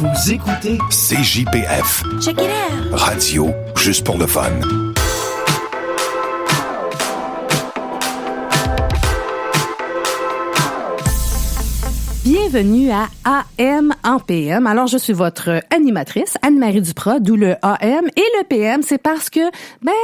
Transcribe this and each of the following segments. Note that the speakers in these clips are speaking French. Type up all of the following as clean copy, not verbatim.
Vous écoutez CJPF. Check it out. Radio, juste pour le fun. Bienvenue à AM en PM. Alors, je suis votre animatrice, Anne-Marie Duprat, d'où le AM. Et le PM, c'est parce que,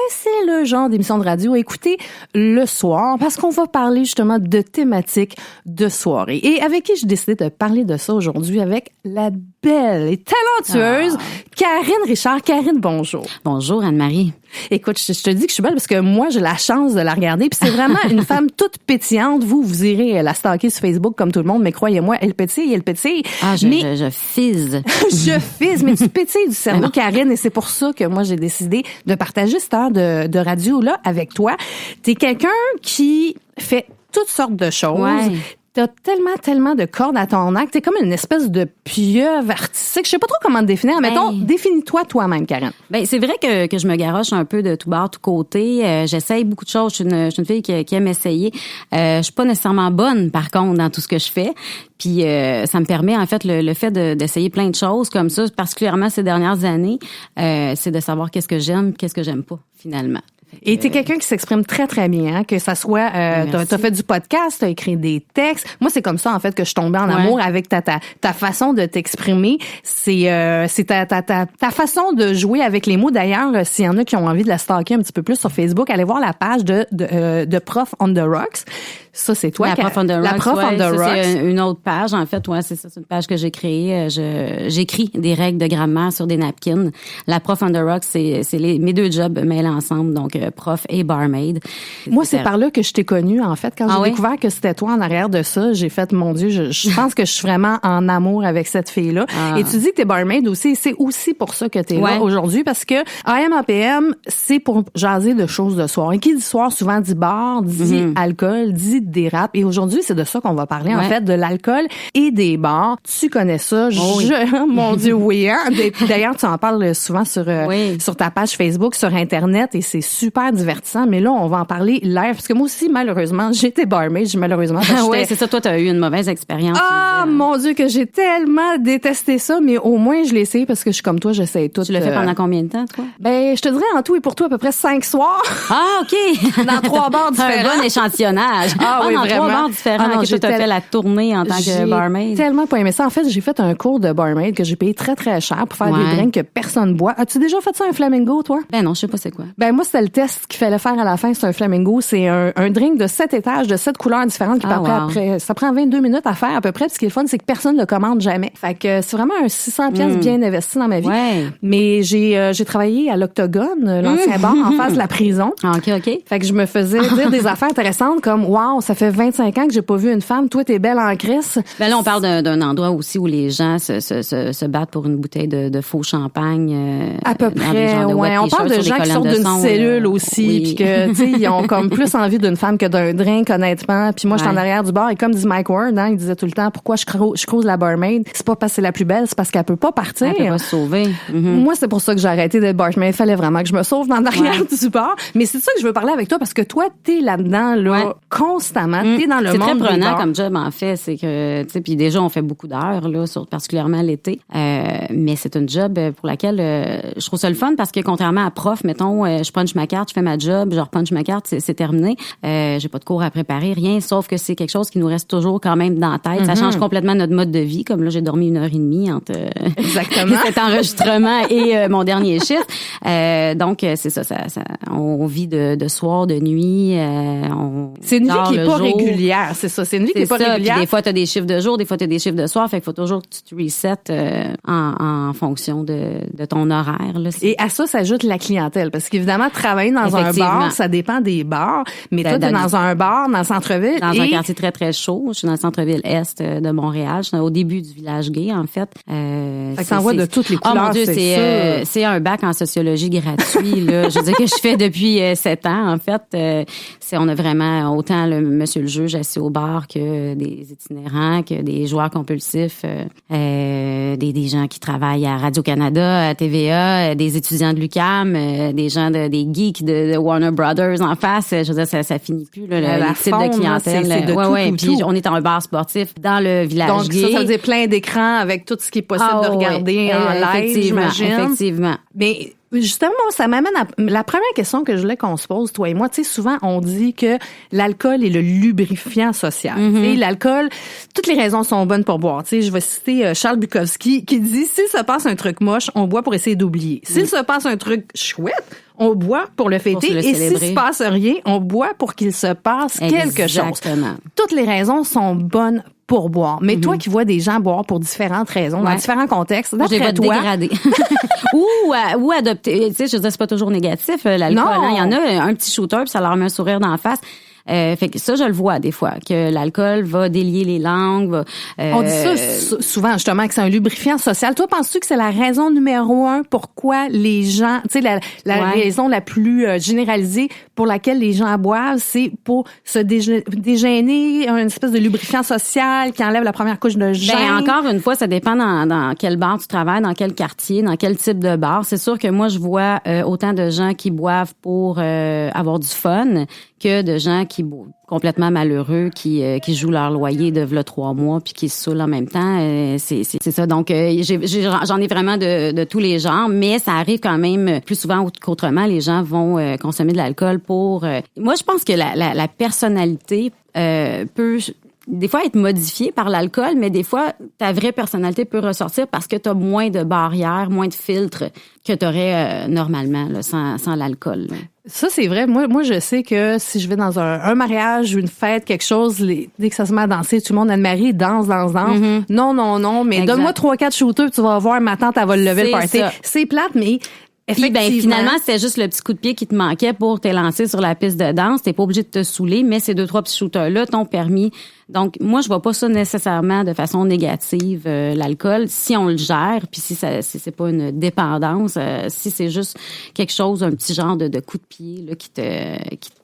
c'est le genre d'émission de radio à écouter le soir, parce qu'on va parler justement de thématiques de soirée. Et avec qui j'ai décidé de parler de ça aujourd'hui? Avec la belle et talentueuse Karine Richard. Karine, bonjour. Bonjour, Anne-Marie. Écoute, je te dis que je suis belle parce que moi, j'ai la chance de la regarder. Puis c'est vraiment une femme toute pétillante. Vous irez la stalker sur Facebook comme tout le monde, mais croyez-moi, elle pétille. Je fise. Je fise, mais tu pétilles du cerveau, Karine, et c'est pour ça que moi, j'ai décidé de partager cette heure de radio-là avec toi. T'es quelqu'un qui fait toutes sortes de choses. Ouais. T'as tellement de cordes à ton arc. T'es comme une espèce de pieuvre artistique. Je sais pas trop comment te définir. Mettons, définis-toi toi-même, Karine. C'est vrai que je me garoche un peu de tout bord, tout côté. J'essaye beaucoup de choses. Je suis une fille qui aime essayer. Je suis pas nécessairement bonne, par contre, dans tout ce que je fais. Puis ça me permet, en fait, le fait d'essayer plein de choses comme ça, particulièrement ces dernières années, c'est de savoir qu'est-ce que j'aime, qu'est-ce que j'aime pas, finalement. Et t'es quelqu'un qui s'exprime très, très bien, hein, que ça soit, t'as fait du podcast, t'as écrit des textes. Moi, c'est comme ça, en fait, que je tombais en amour avec ta façon de t'exprimer. C'est ta façon de jouer avec les mots. D'ailleurs, s'il y en a qui ont envie de la stalker un petit peu plus sur Facebook, allez voir la page de Prof on the Rocks. Ça, c'est toi. La Prof on the Rocks. La Prof on the Rocks. C'est une autre page, en fait. Ouais, c'est ça. C'est une page que j'ai créée. J'écris des règles de grammaire sur des napkins. La Prof on the Rocks, c'est mes deux jobs mêlés ensemble. Donc, prof et barmaid. Moi, c'est par là que je t'ai connue, en fait. Quand j'ai découvert que c'était toi en arrière de ça, j'ai fait, mon Dieu, je pense que je suis vraiment en amour avec cette fille-là. Et tu dis que t'es barmaid aussi. C'est aussi pour ça que t'es là aujourd'hui, parce que AM APM, c'est pour jaser de choses de soir. Et qui dit soir, souvent dit bar, dit alcool, dit dérape. Et aujourd'hui, c'est de ça qu'on va parler, en fait, de l'alcool et des bars. Tu connais ça. Mon Dieu, oui. Hein? D'ailleurs, tu en parles souvent sur ta page Facebook, sur Internet, et c'est super divertissant. Mais là, on va en parler live, parce que moi aussi, malheureusement, j'étais barmaid. Malheureusement, c'est ça. Toi, t'as eu une mauvaise expérience. Mon Dieu, que j'ai tellement détesté ça, mais au moins, je l'ai essayé parce que je suis comme toi, j'essaie tout. Tu l'as fait pendant combien de temps, toi? Je te dirais en tout et pour tout à peu près 5 soirs. Ah, OK. Dans 3 bars différents. Un bon échantillonnage. Oui, dans vraiment. 3 bars différents. Tu as fait la tournée en tant que barmaid. J'ai tellement pas aimé ça. En fait, j'ai fait un cours de barmaid que j'ai payé très, très cher pour faire des drinks que personne boit. As-tu déjà fait ça, un flamingo, toi? Non, je sais pas c'est quoi. Moi, c'était le test qu'il fallait faire à la fin. C'est un flamingo. C'est un drink de 7 étages, de 7 couleurs différentes qui après, ça prend 22 minutes à faire à peu près. Ce qui est le fun, c'est que personne ne le commande jamais. Fait que c'est vraiment un 600 pièces bien investi dans ma vie. Ouais. Mais j'ai travaillé à l'Octogone, l'ancien bar en face de la prison. OK. Fait que je me faisais dire des affaires intéressantes comme wow, ça fait 25 ans que j'ai pas vu une femme, toi t'es belle en crise. Là on parle d'un endroit aussi où les gens se battent pour une bouteille de faux champagne. À peu près, on parle de gens qui sortent d'une cellule aussi, puis que tu sais ils ont comme plus envie d'une femme que d'un drink, honnêtement. Puis moi je suis en arrière du bar et comme dit Mike Ward, hein, il disait tout le temps pourquoi je crouse la barmaid, c'est pas parce que c'est la plus belle, c'est parce qu'elle peut pas partir. Elle peut pas se sauver. Moi c'est pour ça que j'ai arrêté d'être barmaid. Il fallait vraiment que je me sauve dans l'arrière du bar. Mais c'est ça que je veux parler avec toi parce que toi t'es là-dedans constamment, t'es dans le monde. C'est très prenant des bars. comme job en fait, c'est que tu sais puis déjà on fait beaucoup d'heures là, particulièrement l'été. Mais c'est une job pour laquelle je trouve ça le fun parce que contrairement à prof, mettons, je punch ma carte, je fais ma job, je repunch ma carte, c'est terminé. J'ai pas de cours à préparer, rien, sauf que c'est quelque chose qui nous reste toujours quand même dans la tête. Ça change complètement notre mode de vie. Comme là, j'ai dormi 1h30 entre cet enregistrement et mon dernier chiffre. Donc c'est ça, on vit de soir, de nuit. C'est une vie qui est pas régulière, c'est ça. C'est une vie qui est pas régulière. Puis des fois, t'as des chiffres de jour, des fois, t'as des chiffres de soir. Fait qu'il faut toujours que tu te resets en fonction de ton horaire. Là. Et à ça s'ajoute la clientèle. Parce qu'évidemment, travailler dans un bar, ça dépend des bars. Mais toi, t'es dans un bar, dans le centre-ville. Dans un quartier très, très chaud. Je suis dans le centre-ville est de Montréal. Je suis au début du village gay, en fait. Fait que t'envoies de toutes les couleurs, mon Dieu, c'est un bac en sociologie gratuit, là. Je veux dire que je fais depuis 7 ans, en fait. On a vraiment autant monsieur le juge assis au bar que des itinérants, que des joueurs compulsifs, des gens qui travaillent à Radio-Canada, à TVA, des étudiants de l'UQAM, des gens des geeks de Warner Brothers en face. Je veux dire, ça finit plus, là, le type de clientèle. C'est de tout. Puis on est en un bar sportif dans le village donc, gay. Ça veut dire plein d'écrans avec tout ce qui est possible de regarder en live, j'imagine. Effectivement. Mais justement, ça m'amène à la première question que je voulais qu'on se pose, toi et moi. Tu sais, souvent, on dit que l'alcool est le lubrifiant social. Tu sais, l'alcool, toutes les raisons sont bonnes pour boire. Tu sais, je vais citer Charles Bukowski qui dit, s'il se passe un truc moche, on boit pour essayer d'oublier. S'il se passe un truc chouette, on boit pour le fêter. Et s'il se passe rien, on boit pour qu'il se passe quelque chose. Toutes les raisons sont bonnes pour boire. Mais toi qui vois des gens boire pour différentes raisons, dans différents contextes, d'après toi... dégrader. ou adopter. Tu sais, je veux dire, c'est pas toujours négatif, l'alcool. Hein. Il y en a un petit shooter, puis ça leur met un sourire d'en face. Fait que ça, je le vois des fois, que l'alcool va délier les langues. On dit ça souvent, justement, que c'est un lubrifiant social. Toi, penses-tu que c'est la raison numéro 1 pourquoi les gens, tu sais, la raison la plus généralisée pour laquelle les gens boivent, c'est pour se dégêner, une espèce de lubrifiant social qui enlève la première couche de gêne? Ben, encore une fois, ça dépend dans quel bar tu travailles, dans quel quartier, dans quel type de bar. C'est sûr que moi, je vois autant de gens qui boivent pour avoir du fun que de gens qui complètement malheureux qui jouent leur loyer de v'là 3 mois puis qui se saoulent en même temps. C'est ça. Donc, j'en ai vraiment de tous les genres, mais ça arrive quand même plus souvent qu'autrement. Les gens vont consommer de l'alcool pour... Moi, je pense que la personnalité peut... des fois être modifiée par l'alcool, mais des fois, ta vraie personnalité peut ressortir parce que tu as moins de barrières, moins de filtres que tu aurais normalement là, sans l'alcool. Là. Ça, c'est vrai. Moi, je sais que si je vais dans un mariage ou une fête, quelque chose, dès que ça se met à danser, tout le monde, Anne-Marie, danse. Mm-hmm. Non, mais exact. Donne-moi 3-4 shooters, tu vas voir, ma tante, elle va le lever le party. Ça. C'est plate, mais... Puis, finalement, c'était juste le petit coup de pied qui te manquait pour t'élancer sur la piste de danse. T'es pas obligé de te saouler, mais ces 2-3 petits shooters-là t'ont permis. Donc, moi, je vois pas ça nécessairement de façon négative, l'alcool, si on le gère, puis si c'est pas une dépendance, si c'est juste quelque chose, un petit genre de coup de pied là, qui te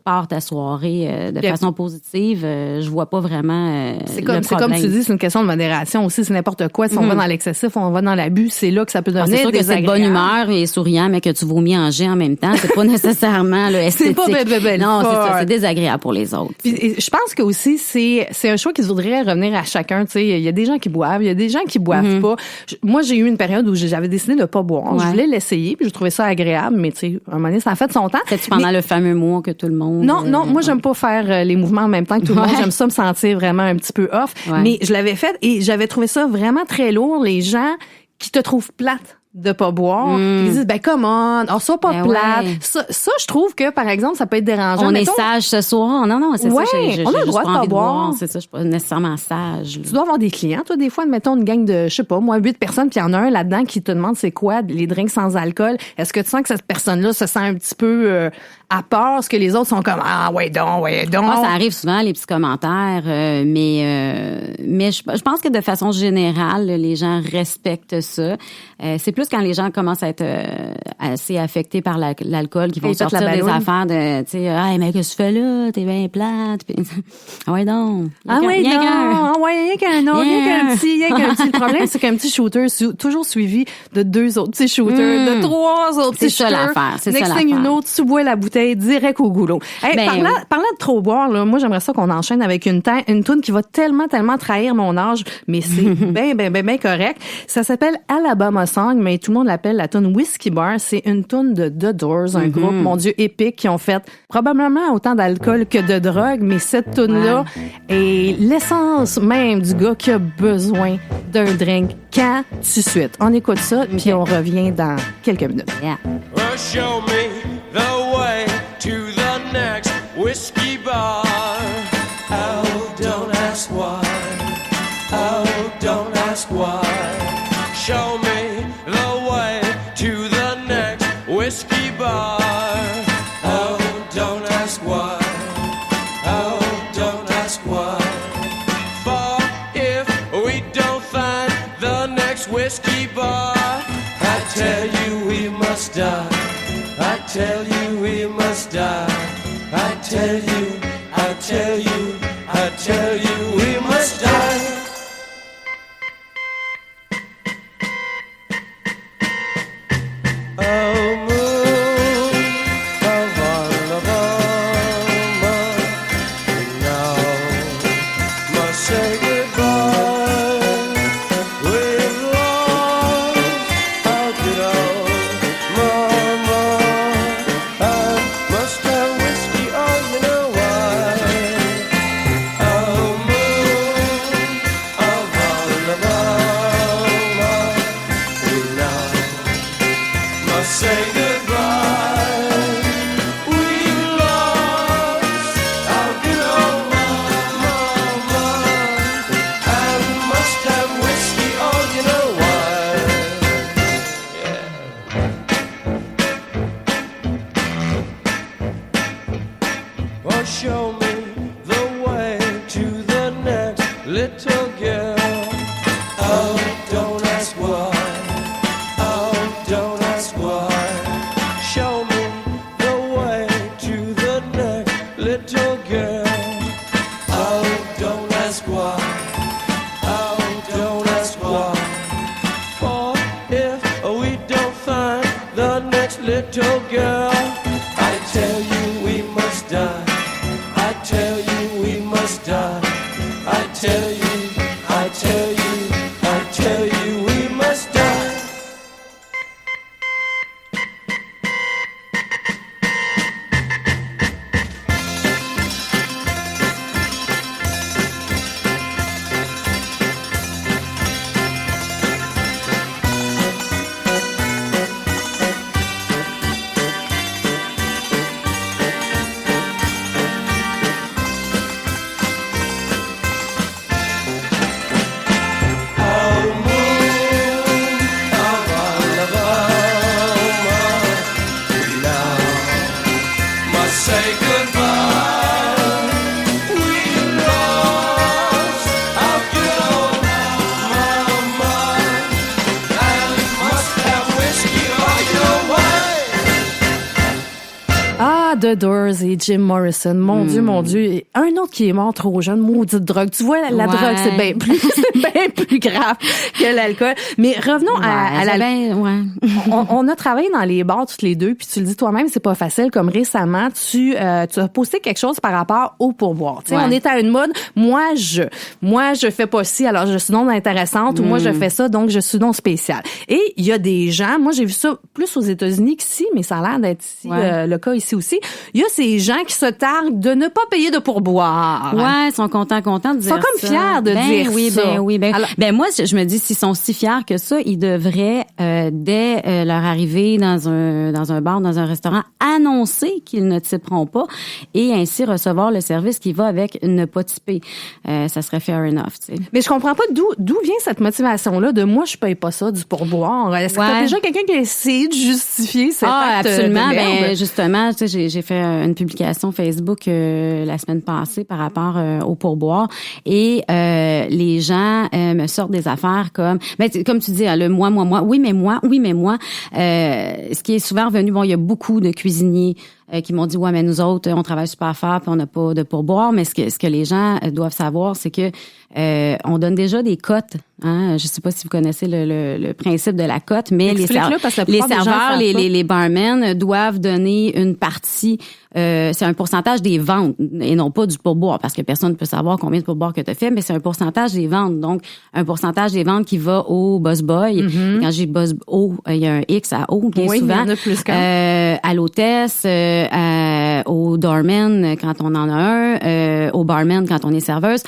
part ta soirée de façon positive, je vois pas vraiment c'est comme tu dis, c'est une question de modération aussi, c'est n'importe quoi. Si on va dans l'excessif, on va dans l'abus, c'est là que ça peut donner c'est sûr que c'est de bonne humeur et souriant, mais que tu vomis en jet en même temps, c'est pas nécessairement là, esthétique. C'est pas bébé. Non, c'est ça, c'est désagréable pour les autres. Puis, je pense que aussi c'est un choix qui voudrait revenir à chacun. Tu sais, il y a des gens qui boivent, il y a des gens qui boivent pas. Moi, j'ai eu une période où j'avais décidé de pas boire. Je voulais l'essayer, puis je trouvais ça agréable, mais tu sais, à un moment donné, ça a fait son temps. C'est pendant le fameux mois que tout le monde. Non, moi j'aime pas faire les mouvements en même temps que tout le monde. J'aime ça me sentir vraiment un petit peu off. Mais je l'avais fait et j'avais trouvé ça vraiment très lourd. Les gens qui te trouvent plate de pas boire, ils disent come on, sois pas plate. Ça, je trouve que par exemple, ça peut être dérangeant. On est sage ce soir. Non, c'est ça. On a le droit de pas boire. C'est ça, je suis pas nécessairement sage. Tu dois avoir des clients, toi, des fois, admettons une gang de, je sais pas, moi, 8 personnes, puis il y en a un là-dedans qui te demande c'est quoi les drinks sans alcool. Est-ce que tu sens que cette personne-là se sent un petit peu à part, parce que les autres sont comme ouais donc. Ça arrive souvent les petits commentaires, mais je pense que de façon générale, les gens respectent ça. C'est plus quand les gens commencent à être assez affectés par l'alcool, qui vont sortir des affaires de, tu sais, hey, mais qu'est-ce que tu fais là, t'es bien plate. Puis, ouais donc. Rien qu'un petit. Le problème, c'est qu'un petit shooter toujours suivi de 2 autres petits shooters, de 3 autres petits shooters. C'est ça l'affaire. Une autre, tu bois la bouteille direct au goulot. Hey, parlant de trop boire, là, moi, j'aimerais ça qu'on enchaîne avec une toune qui va tellement trahir mon âge, mais c'est bien correct. Ça s'appelle Alabama Song, mais tout le monde l'appelle la toune Whiskey Bar. C'est une toune de The Doors, un groupe, mon Dieu, épique, qui ont fait probablement autant d'alcool que de drogue, mais cette toune-là est l'essence même du gars qui a besoin d'un drink quand tu suites. On écoute ça, puis on revient dans quelques minutes. Yeah. Well, show me the way to the next whiskey bar. Oh, don't ask why. Oh, don't ask why. Show me the way to the next whiskey bar. Oh, don't ask why. Oh, don't ask why. For if we don't find the next whiskey bar, I tell you we must die. I tell you we must die. I tell you tell you we must die. Oh, moon of Alabama, now must say goodbye. We've lost our good old mama. I must have whiskey, oh, you know why. Oh, moon of Alabama, now must say goodbye. We lost our good old mama, and must have whiskey, oh, you know why. Yeah. Well, show me the way to the next little girl. Oh, don't ask why. Oh, don't ask why. Show me the way to the next little girl. Oh, don't ask why. Oh, don't ask why. For if we don't find the next little girl, I tell you we must die. I tell you we must die. I tell you, I tell you, I tell you we must die. Oh, moon of Alabama, now must say goodbye. We lost our good old mama, and must have whiskey, oh, you know why. Ah, The Doors et Jim Morrison. Mon Dieu, mon Dieu. Et un autre qui est mort trop jeune, maudite drogue. Tu vois, la Ouais. drogue, c'est bien plus grave que l'alcool. Mais revenons à l'alcool. On a travaillé dans les bars toutes les deux, puis tu le dis toi-même, c'est pas facile. Comme récemment, tu as posté quelque chose par rapport au pourboire. Tu sais, on est à une mode. Moi, je fais pas ci, alors je suis non intéressante, ou moi, je fais ça, donc je suis non spéciale. Et il y a des gens, moi, j'ai vu ça plus aux États-Unis qu'ici, mais ça a l'air d'être ici, le cas ici aussi. Il y a ces gens qui se targuent de ne pas payer de pourboire. Ouais, ils sont contents de dire ça. Ils sont comme fiers de dire ça. Alors, moi, je me dis, s'ils sont si fiers que ça, ils devraient, dès leur arrivée dans un bar, dans un restaurant, annoncer qu'ils ne typeront pas et ainsi recevoir le service qui va avec ne pas typer. Ça serait fair enough, tu sais. mais je comprends pas d'où vient cette motivation-là de moi, je paye pas ça, du pourboire. Est-ce que t'as déjà quelqu'un qui a essayé de justifier cet acte absolument. de merde? Ben, justement, tu sais, j'ai fait une publication Facebook la semaine passée par rapport au pourboire et les gens me sortent des affaires comme comme tu dis, le moi, oui mais moi. Ce qui est souvent revenu, bon, il y a beaucoup de cuisiniers qui m'ont dit ouais, mais nous autres on travaille super fort puis on n'a pas de pourboire, mais ce que les gens doivent savoir, c'est que on donne déjà des cotes, hein. Je sais pas si vous connaissez le principe de la cote, mais les serveurs, les barmen doivent donner une partie, c'est un pourcentage des ventes et non pas du pourboire, parce que personne ne peut savoir combien de pourboire que tu as fait, mais c'est un pourcentage des ventes. Donc un pourcentage des ventes qui va au boss boy. Mm-hmm. Quand j'ai boss O, il y a un X à O bien souvent. Il y en a plus à l'hôtesse, au doorman quand on en a un, au barman quand on est serveuse.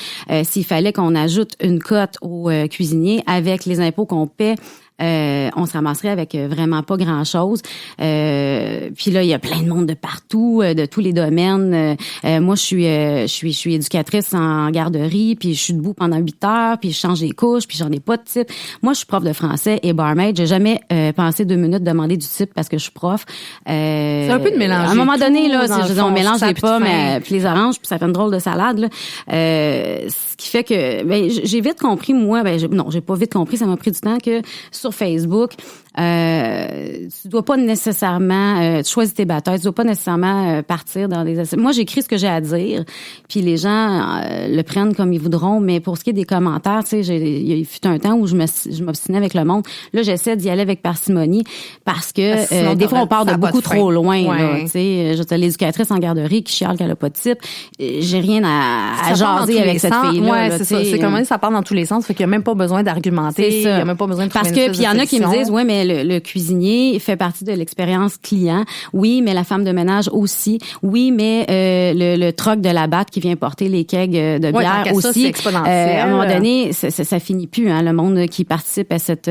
S'il fallait qu'on ajoute une cote au cuisinier avec les impôts qu'on paie, on se ramasserait avec vraiment pas grand-chose. Puis là, il y a plein de monde de partout, de tous les domaines. Moi, je suis éducatrice en garderie, puis je suis debout pendant 8 heures, puis je change les couches, puis j'en ai pas de type. Moi, je suis prof de français et barmaid. J'ai jamais pensé 2 minutes demander du type parce que je suis prof. C'est un peu de mélanger. À un moment donné, là, on mélange les pommes puis les oranges, puis ça fait une drôle de salade, là. Ce qui fait que j'ai vite compris, moi, j'ai pas vite compris, ça m'a pris du temps, que sur Facebook, tu dois pas nécessairement tu choisis tes batailles, tu dois pas nécessairement partir dans des moi j'écris ce que j'ai à dire, puis les gens le prennent comme ils voudront, mais pour ce qui est des commentaires, tu sais, il y a eu un temps où je m'obstinais avec le monde. Là, j'essaie d'y aller avec parcimonie parce que des fois on part de beaucoup trop loin là, tu sais, j'étais l'éducatrice en garderie qui chiale qu'elle a pas de type, j'ai rien à jaser avec cette fille là. Ouais, c'est ça, c'est comme ça part dans tous les sens, fait qu'il y a même pas besoin d'argumenter, il y a même pas besoin de parce que puis il y en a qui me disent ouais mais le cuisinier fait partie de l'expérience client. Oui, mais la femme de ménage aussi. Oui, mais le troc de la batte qui vient porter les kegs de bière aussi. Ça, c'est exponentiel. À un moment donné, ça finit plus. Hein, le monde qui participe à cette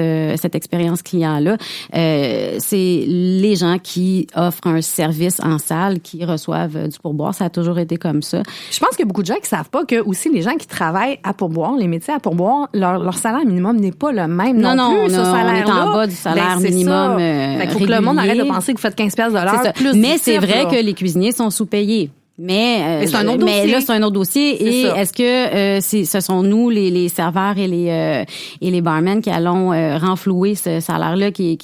expérience client-là, c'est les gens qui offrent un service en salle, qui reçoivent du pourboire. Ça a toujours été comme ça. Je pense qu'il y a beaucoup de gens qui savent pas que aussi les gens qui travaillent à pourboire, les métiers à pourboire, leur salaire minimum n'est pas le même non plus. Ce salaire-là, on est en bas du salaire minimum. Fait qu'il faut que le monde arrête de penser que vous faites 15$ de l'heure. Mais c'est vrai que les cuisiniers sont sous-payés. Mais c'est un autre dossier. Mais là, c'est un autre dossier. Et est-ce que ce sont nous, les serveurs et les barmen qui allons renflouer ce salaire-là qui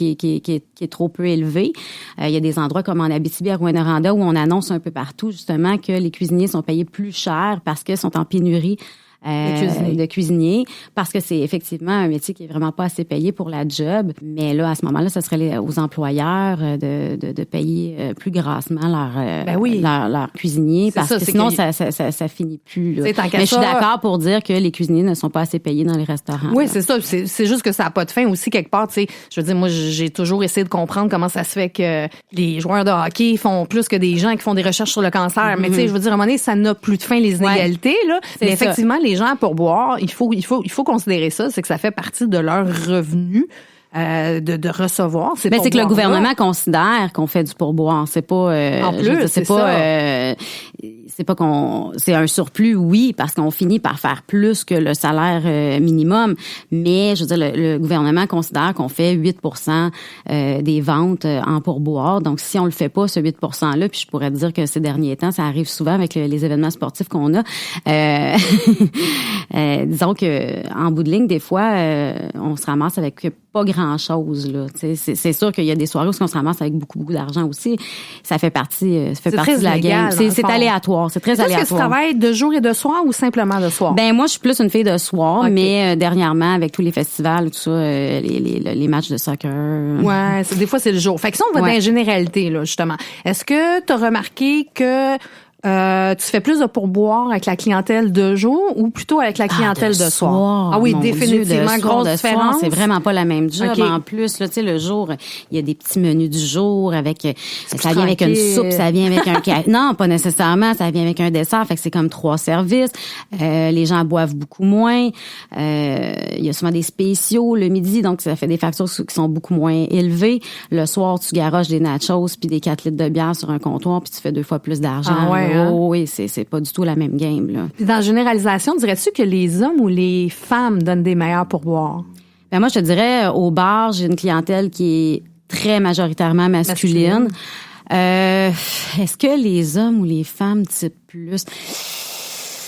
est trop peu élevé? Il y a des endroits comme en Abitibi, à Rouyn-Noranda, où on annonce un peu partout, justement, que les cuisiniers sont payés plus cher parce qu'ils sont en pénurie de cuisiniers, parce que c'est effectivement un métier qui est vraiment pas assez payé pour la job. Mais là, à ce moment-là, ce serait aux employeurs de payer plus grassement leurs cuisiniers, parce que sinon, ça finit plus. Là. Mais je suis d'accord pour dire que les cuisiniers ne sont pas assez payés dans les restaurants. Oui, c'est ça. C'est juste que ça n'a pas de fin aussi quelque part. Tu sais, je veux dire, moi, j'ai toujours essayé de comprendre comment ça se fait que les joueurs de hockey font plus que des gens qui font des recherches sur le cancer. Mais tu sais, je veux dire, à un moment donné, ça n'a plus de fin les inégalités. Là. Mais effectivement, les gens pour boire, il faut considérer ça, c'est que ça fait partie de leur revenu de recevoir. C'est que le gouvernement considère qu'on fait du pourboire, c'est pas en plus, c'est pas qu'on c'est un surplus, oui, parce qu'on finit par faire plus que le salaire minimum, mais je veux dire le gouvernement considère qu'on fait 8% des ventes en pourboire. Donc si on le fait pas ce 8% là, puis je pourrais te dire que ces derniers temps, ça arrive souvent avec les événements sportifs qu'on a. Disons que en bout de ligne, des fois on se ramasse avec pas grand-chose là. C'est sûr qu'il y a des soirées où on se ramasse avec beaucoup d'argent aussi. Ça fait partie de la game. C'est aléatoire, c'est très aléatoire. Est-ce que tu travailles de jour et de soir ou simplement de soir? Ben moi je suis plus une fille de soir, mais dernièrement avec tous les festivals tout ça, les matchs de soccer. Ouais, des fois c'est le jour. Fait que ça on va dans les généralités là justement. Est-ce que tu as remarqué que tu fais plus de pourboire avec la clientèle de jour ou plutôt avec la clientèle de soir? Ah oui, définitivement, grosse différence. C'est vraiment pas la même job. Okay. En plus, là, tu sais, le jour, il y a des petits menus du jour avec, ça vient avec une soupe, ça vient avec un non, pas nécessairement, ça vient avec un dessert, fait que c'est comme 3 services. Les gens boivent beaucoup moins. Il y a souvent des spéciaux le midi, donc ça fait des factures qui sont beaucoup moins élevées. Le soir, tu garoches des nachos puis des 4 litres de bière sur un comptoir puis tu fais 2 fois plus d'argent. Ah ouais. Oui, c'est pas du tout la même game, là. Puis dans la généralisation, dirais-tu que les hommes ou les femmes donnent des meilleurs pourboires? Ben moi, je te dirais, au bar, j'ai une clientèle qui est très majoritairement masculine. Est-ce que les hommes ou les femmes typent plus?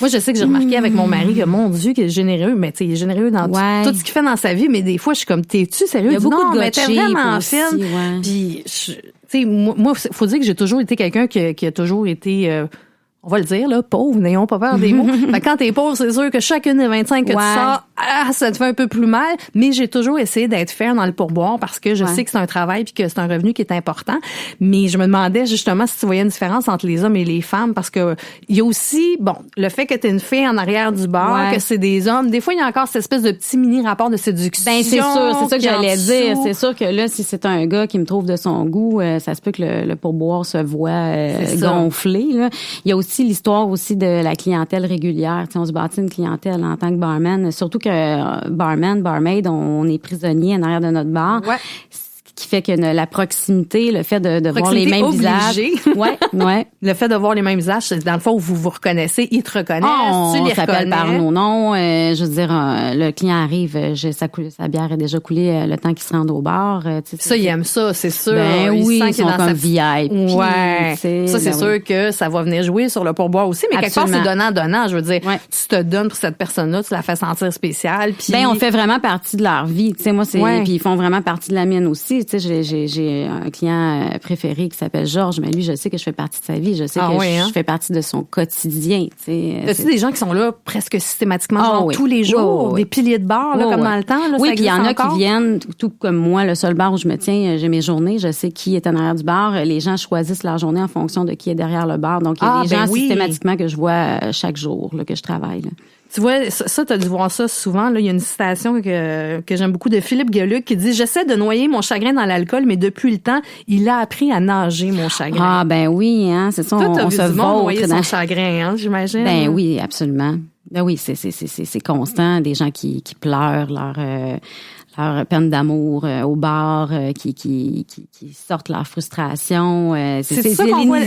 Moi, je sais que j'ai remarqué avec mon mari que, mon Dieu, qu'il est généreux, mais tu sais, il est généreux dans tout ce qu'il fait dans sa vie, mais des fois, je suis comme, t'es-tu sérieux? Il y a beaucoup de mais t'es vraiment fine. Puis, tu sais, moi, faut dire que j'ai toujours été quelqu'un qui a toujours été, on va le dire, là, pauvre, n'ayons pas peur des mots. Fait que quand t'es pauvre, c'est sûr que chacune des 25 que tu sors, ça te fait un peu plus mal, mais j'ai toujours essayé d'être fair dans le pourboire parce que je sais que c'est un travail puis que c'est un revenu qui est important. Mais je me demandais justement si tu voyais une différence entre les hommes et les femmes parce que il y a aussi, bon, le fait que t'es une fille en arrière du bar, que c'est des hommes, des fois, il y a encore cette espèce de petit mini rapport de séduction. Ben, c'est sûr, c'est ça que j'allais dire. C'est sûr que là, si c'est un gars qui me trouve de son goût, ça se peut que le pourboire se voit gonflé, là. Il y a aussi l'histoire aussi de la clientèle régulière. T'sais, on se bâtit une clientèle en tant que barman. Surtout que barmaid, on est prisonnier en arrière de notre bar. Ouais. qui fait que la proximité, le fait de voir les mêmes obligée. visages. Ouais. Le fait de voir les mêmes visages, c'est dans le fond où vous vous reconnaissez, ils te reconnaissent, tu les s'appelle reconnais. par nos noms. Je veux dire, le client arrive, sa bière est déjà coulée le temps qu'il se rende au bar. Ça, ils aiment ça, c'est sûr. Ben ils oui, sentent ils qu'il est sont dans comme sa... VIP. Ouais. Ça, c'est sûr que ça va venir jouer sur le pourboire aussi. Mais quelque part, c'est donnant-donnant. Je veux dire, tu te donnes pour cette personne-là, tu la fais sentir spéciale. Puis... Ben, on fait vraiment partie de leur vie. Tu sais, moi, puis ils font vraiment partie de la mienne aussi. Tu sais, j'ai un client préféré qui s'appelle Georges, mais lui, je sais que je fais partie de sa vie. Je sais que je fais partie de son quotidien. Tu sais. As-tu des gens qui sont là presque systématiquement tous les jours, des piliers de bar, là, comme dans le temps? Là, oui, puis il y en a qui viennent, tout comme moi, le seul bar où je me tiens, j'ai mes journées, je sais qui est en arrière du bar. Les gens choisissent leur journée en fonction de qui est derrière le bar. Donc, il y a des gens systématiquement que je vois chaque jour là, que je travaille. Là. Tu vois, ça, t'as dû voir ça souvent. Là, il y a une citation que j'aime beaucoup de Philippe Gueluc qui dit « J'essaie de noyer mon chagrin dans l'alcool, mais depuis le temps, il a appris à nager, mon chagrin. » Ah, ben oui, hein, c'est ça, on se vautre noyer son chagrin, hein, j'imagine. Ben oui, absolument. Ben oui, c'est constant. Des gens qui pleurent leur peine d'amour au bar, qui sortent leur frustration. C'est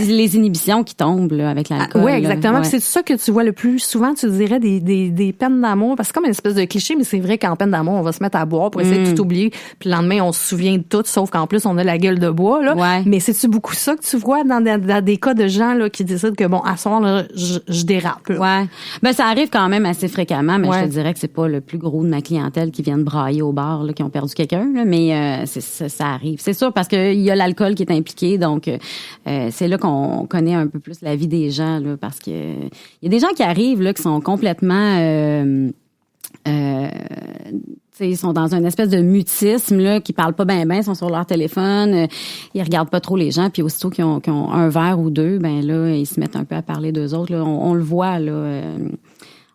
les inhibitions qui tombent là, avec l'alcool. Oui, exactement. Ouais. C'est ça que tu vois le plus souvent, tu dirais, des peines d'amour. Parce que c'est comme une espèce de cliché, mais c'est vrai qu'en peine d'amour, on va se mettre à boire pour essayer de tout oublier. Puis le lendemain, on se souvient de tout, sauf qu'en plus, on a la gueule de bois. Là. Ouais. Mais c'est-tu beaucoup ça que tu vois dans des cas de gens là, qui décident que, bon, à ce soir, là, je dérape. Là. Ouais. Ben, ça arrive quand même assez fréquemment, mais je te dirais que c'est pas le plus gros de ma clientèle qui viennent brailler au bar, là, qui ont perdu quelqu'un, là, mais ça arrive. C'est sûr, parce qu'il y a l'alcool qui est impliqué, donc c'est là qu'on connaît un peu plus la vie des gens, là, parce que il y a des gens qui arrivent, là, qui sont complètement... ils sont dans une espèce de mutisme, là, qui parlent pas bien, sont sur leur téléphone, ils regardent pas trop les gens, puis aussitôt qu'ils ont un verre ou deux, ben là, ils se mettent un peu à parler d'eux autres, là. On le voit, là...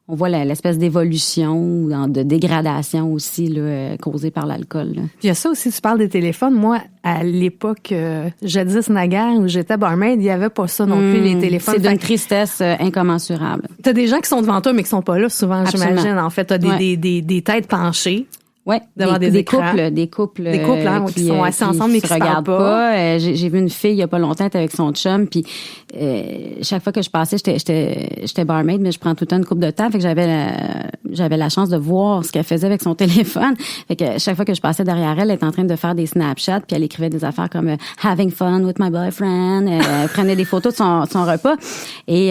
On voit l'espèce d'évolution, de dégradation aussi là, causée par l'alcool. Là. Puis il y a ça aussi, tu parles des téléphones. Moi, à l'époque, jadis naguère, où j'étais barmaid, il n'y avait pas ça non plus, les téléphones. C'est d'une tristesse incommensurable. T'as des gens qui sont devant toi, mais qui sont pas là souvent, j'imagine. En fait, t'as des têtes penchées. Ouais, des couples hein, qui sont assis ensemble mais qui se regardent pas. J'ai vu une fille il y a pas longtemps avec son chum, puis chaque fois que je passais, j'étais barmaid, mais je prends tout le temps une coupe de temps, fait que j'avais la chance de voir ce qu'elle faisait avec son téléphone. Fait que chaque fois que je passais derrière elle, elle était en train de faire des Snapchats, puis elle écrivait des affaires comme having fun with my boyfriend, elle prenait des photos de son repas et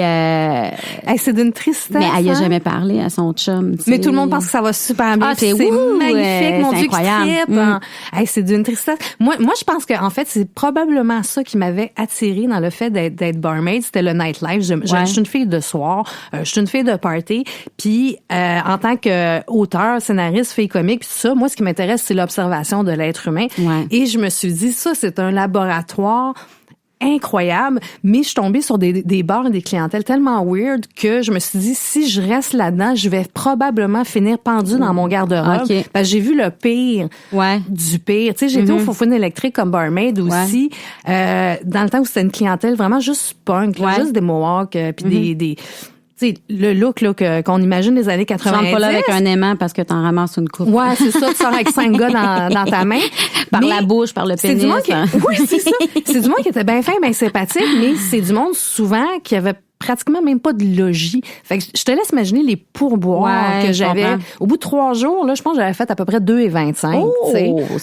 c'est d'une tristesse. Mais elle y a jamais parlé à son chum. Mais tout le monde pense que ça va super bien. C'est magnifique, mon Dieu, incroyable. C'est d'une tristesse. Moi, je pense que en fait, c'est probablement ça qui m'avait attirée dans le fait d'être barmaid, c'était le nightlife. Je suis une fille de soir, je suis une fille de party, puis en tant qu'auteur, scénariste, fille comique, puis tout ça, moi, ce qui m'intéresse, c'est l'observation de l'être humain. Ouais. Et je me suis dit, ça, c'est un laboratoire incroyable, mais je suis tombée sur des bars et des clientèles tellement weird que je me suis dit, si je reste là-dedans, je vais probablement finir pendue dans mon garde-robe. Okay. Parce que j'ai vu le pire du pire. Tu sais, j'ai été au Faux-Foune électrique comme barmaid aussi, dans le temps où c'était une clientèle vraiment juste punk, là, juste des mohawks, puis des tu sais, le look là qu'on imagine des années 90. Tu rentres pas là avec un aimant parce que t'en ramasses une coupe. Ouais, c'est ça. Tu sors avec 5 gars dans ta main. Par la bouche, par le pénis. C'est du monde oui, c'est ça. C'est du monde qui était bien fin, bien sympathique, mais c'est du monde souvent qui avait pratiquement même pas de logis. Fait que je te laisse imaginer les pourboires que j'avais. Au bout de 3 jours, là, je pense que j'avais fait à peu près 2,25.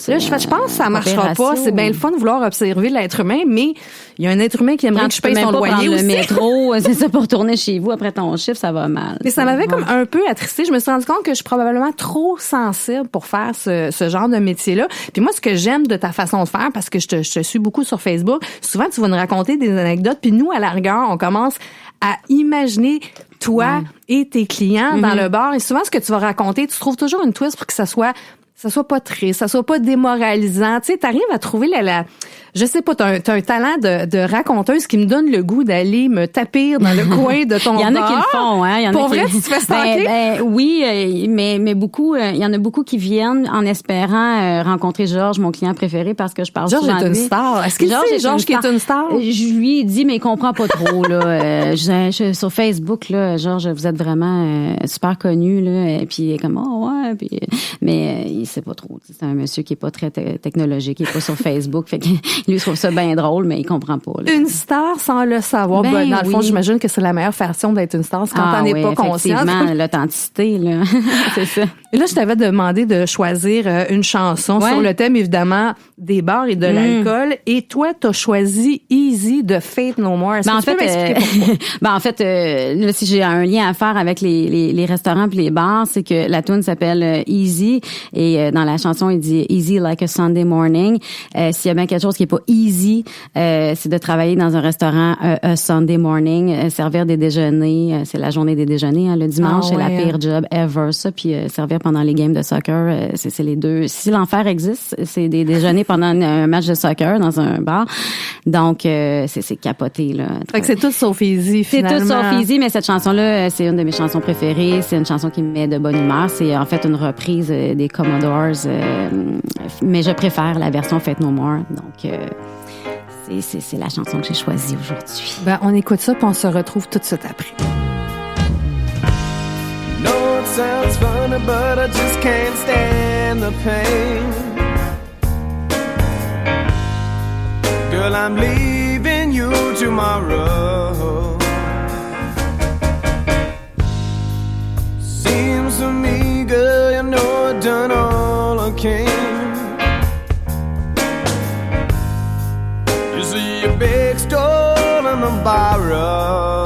Là, je pense que ça marchera pas. C'est bien le fun de vouloir observer l'être humain, mais il y a un être humain qui aimerait que je paye son loyer aussi. Le métro, c'est ça, pour retourner chez vous après ton chiffre, ça va mal. Mais ça m'avait comme un peu attristée. Je me suis rendu compte que je suis probablement trop sensible pour faire ce genre de métier-là. Puis moi, ce que j'aime de ta façon de faire, parce que je te suis beaucoup sur Facebook, souvent tu vas nous raconter des anecdotes, puis nous, à la rigueur, on commence à imaginer toi et tes clients dans le bar. Et souvent, ce que tu vas raconter, tu trouves toujours une twist pour que ça soit pas triste, ça soit pas démoralisant. Tu sais, t'arrives à trouver Je sais pas, t'as un talent de raconteuse qui me donne le goût d'aller me taper dans le coin de ton bar. Il y en a qui le font, hein. Il y en Pour a vrai, qui... tu te fais stalker? Oui, mais beaucoup, il y en a beaucoup qui viennent en espérant rencontrer Georges, mon client préféré, parce que je parle souvent de lui. Georges est une star. Est-ce qu'il sait, Georges, qui est une star? Je lui ai dit, mais il comprend pas trop, là. Sur Facebook, là, Georges, vous êtes vraiment super connu, là. Et puis, il est comme, oh, ouais. Puis, mais il sait pas trop. C'est un monsieur qui est pas très technologique, il est pas sur Facebook. Fait que lui, il trouve ça bien drôle, mais il comprend pas, là. Une star sans le savoir. Ben, dans le fond, oui. j'imagine que c'est la meilleure façon d'être une star, c'est quand t'en es pas consciente. Effectivement, l'authenticité, là. C'est ça. Et là, je t'avais demandé de choisir une chanson sur le thème, évidemment, des bars et de l'alcool. Et toi, t'as choisi Easy de Faith No More. Est-ce que tu peux m'expliquer pourquoi? En fait, là, si j'ai un lien à faire avec les restaurants puis les bars, c'est que la tune s'appelle Easy et dans la chanson, il dit Easy like a Sunday morning. S'il y a bien quelque chose qui est pas easy, c'est de travailler dans un restaurant a Sunday morning, servir des déjeuners. C'est la journée des déjeuners, hein, le dimanche, c'est la pire job ever, ça. Puis servir pendant les games de soccer, c'est les deux. Si l'enfer existe, c'est des déjeuners pendant un match de soccer dans un bar. Donc, c'est capoté, là. Fait que c'est tout sauf Easy, finalement. C'est tout sauf Easy, mais cette chanson-là, c'est une de mes chansons préférées. C'est une chanson qui me met de bonne humeur. C'est en fait une reprise des Commodores, mais je préfère la version Faith No More. Donc, c'est la chanson que j'ai choisie aujourd'hui. Ben, on écoute ça, puis on se retrouve tout de suite après. No, it sounds funny, but I just can't stand the pain. Girl, I'm leaving you tomorrow. Seems to me, girl, you know I've done all I can. You see a big store and a borrow.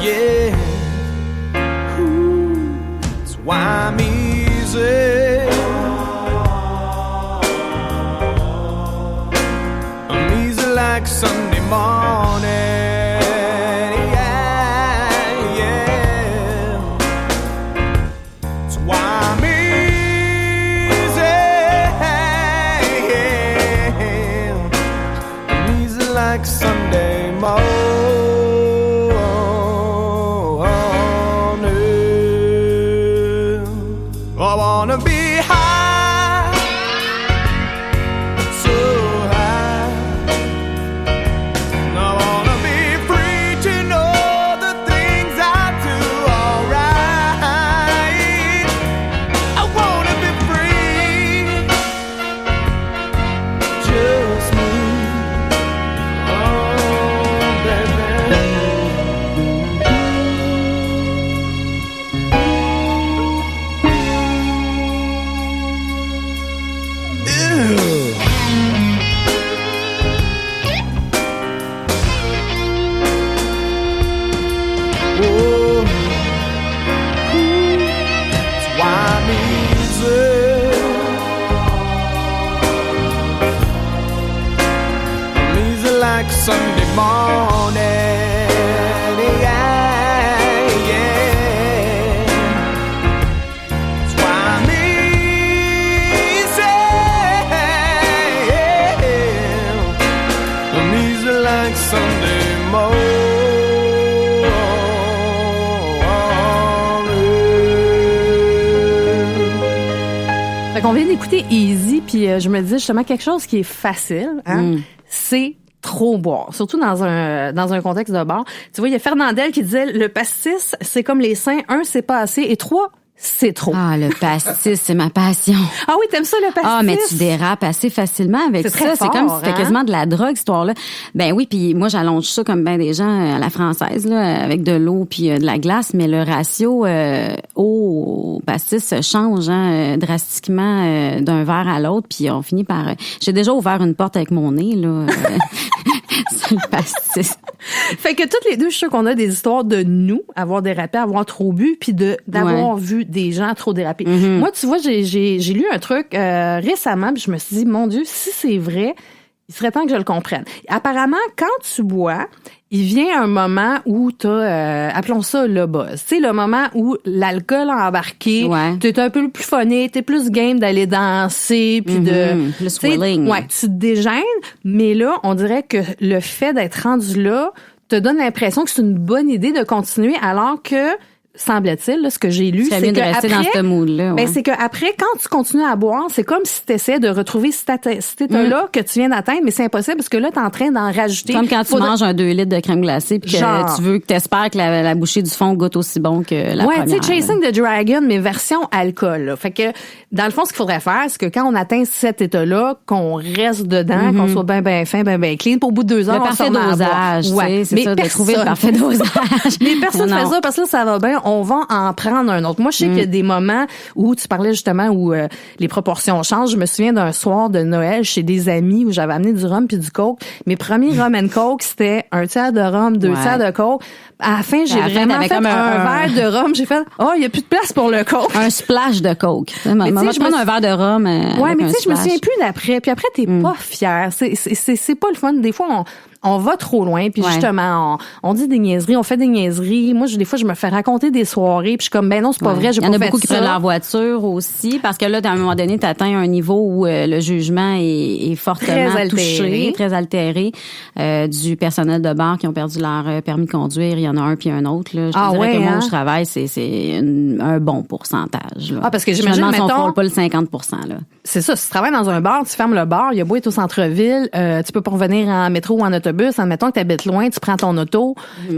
Yeah. Ooh, that's why I'm easy. I'm easy like Sunday morning. Yeah, yeah. That's why I'm easy. Yeah. I'm easy like Sunday morning. I wanna be high, so high. I wanna be free to know the things I do alright. I wanna be free, just me. Oh, baby. Like Sunday morning, yeah, yeah. That's why I'm easy. I'm easy like Sunday morning. Fait qu'on vient d'écouter Easy, puis je me disais justement quelque chose qui est facile, hein, c'est trop boire, surtout dans un contexte de bar. Tu vois, il y a Fernandel qui disait le pastis, c'est comme les seins, 1, c'est pas assez, et 3, c'est trop. Ah, le pastis, c'est ma passion. Ah oui, t'aimes ça, le pastis? Ah, mais tu dérapes assez facilement avec c'est ça. Très c'est fort, comme si c'était hein? quasiment de la drogue, cette histoire-là. Ben oui, puis moi, j'allonge ça comme ben des gens à la française, là, avec de l'eau puis de la glace, mais le ratio eau pastis change drastiquement d'un verre à l'autre, puis on finit par... J'ai déjà ouvert une porte avec mon nez, là. C'est le pastis. Fait que toutes les deux, je suis sûre qu'on a des histoires de nous, avoir dérapé, avoir trop bu, puis d'avoir vu des gens trop déraper. Mm-hmm. Moi, tu vois, j'ai lu un truc récemment, puis je me suis dit, mon Dieu, si c'est vrai Il serait temps que je le comprenne. Apparemment, quand tu bois, il vient un moment où t'as, appelons ça le buzz. Tu sais, le moment où l'alcool a embarqué, t'es un peu plus phoné, t'es plus game d'aller danser, puis plus willing. Ouais, tu te dégênes, mais là, on dirait que le fait d'être rendu là te donne l'impression que c'est une bonne idée de continuer, alors que semble-t-il, là, ce que j'ai lu, c'est que rester dans ce mood-là. Ben, c'est que après, quand tu continues à boire, c'est comme si tu essaies de retrouver cet état-là que tu viens d'atteindre, mais c'est impossible parce que là, t'es en train d'en rajouter. Comme quand tu manges un 2 litres de crème glacée puis que tu veux que t'espères que la bouchée du fond goûte aussi bon que la première. Ouais, tu sais, Chasing the Dragon, mais version alcool, là. Fait que, dans le fond, ce qu'il faudrait faire, c'est que quand on atteint cet état-là, qu'on reste dedans, qu'on soit bien fin, bien clean, pour au bout de 2 heures, le parfait dosage, ouais. C'est ça, de trouver le parfait dosage. Mais personne fait ça parce que là, ça va bien. On va en prendre un autre. Moi, je sais qu'il y a des moments où tu parlais justement où les proportions changent. Je me souviens d'un soir de Noël chez des amis où j'avais amené du rhum puis du coke. Mes premiers rhum and coke, c'était 1 tiers de rhum, 2 tiers de coke. À la fin, j'ai vraiment fait un verre de rhum. J'ai fait, il y a plus de place pour le coke. Un splash de coke. Mais je prends un verre de rhum. Ouais, mais tu sais, je me souviens plus d'après. Puis après, t'es pas fier. C'est pas le fun. Des fois, on va trop loin, puis justement, on dit des niaiseries, on fait des niaiseries. Moi, des fois, je me fais raconter des soirées, puis je suis comme, ben non, c'est pas vrai, j'ai pas fait ça. Il y en a beaucoup qui prennent leur voiture aussi, parce que là, à un moment donné, t'atteins un niveau où le jugement est fortement touché, très altéré, du personnel de bar qui ont perdu leur permis de conduire. Il y en a un puis un autre. Là. Je dirais que moi, où je travaille, c'est un bon pourcentage. Là. Parce que j'imagine, mettons, on frôle pas le 50%. Là. C'est ça, si tu travailles dans un bar, tu fermes le bar, il y a beau être au centre-ville, tu peux pas revenir en métro ou en autobus. Admettons que tu habites loin, tu prends ton auto,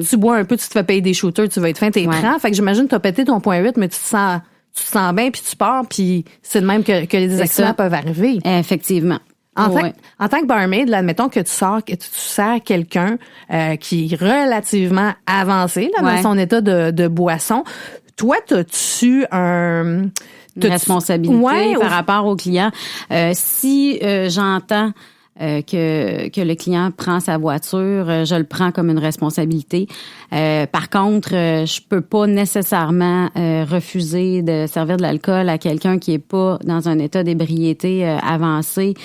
tu bois un peu, tu te fais payer des shooters, tu vas être fin, t'es prends. Fait que j'imagine t'as pété ton point 8, mais tu te sens bien, puis tu pars, puis c'est le même que les accidents peuvent arriver. Effectivement. En tant que barmaid, là, admettons que tu sers quelqu'un qui est relativement avancé là, dans son état de boisson. Toi, t'as-tu une responsabilité par rapport au client? Si j'entends que le client prend sa voiture, je le prends comme une responsabilité. Par contre, je peux pas nécessairement refuser de servir de l'alcool à quelqu'un qui est pas dans un état d'ébriété avancé,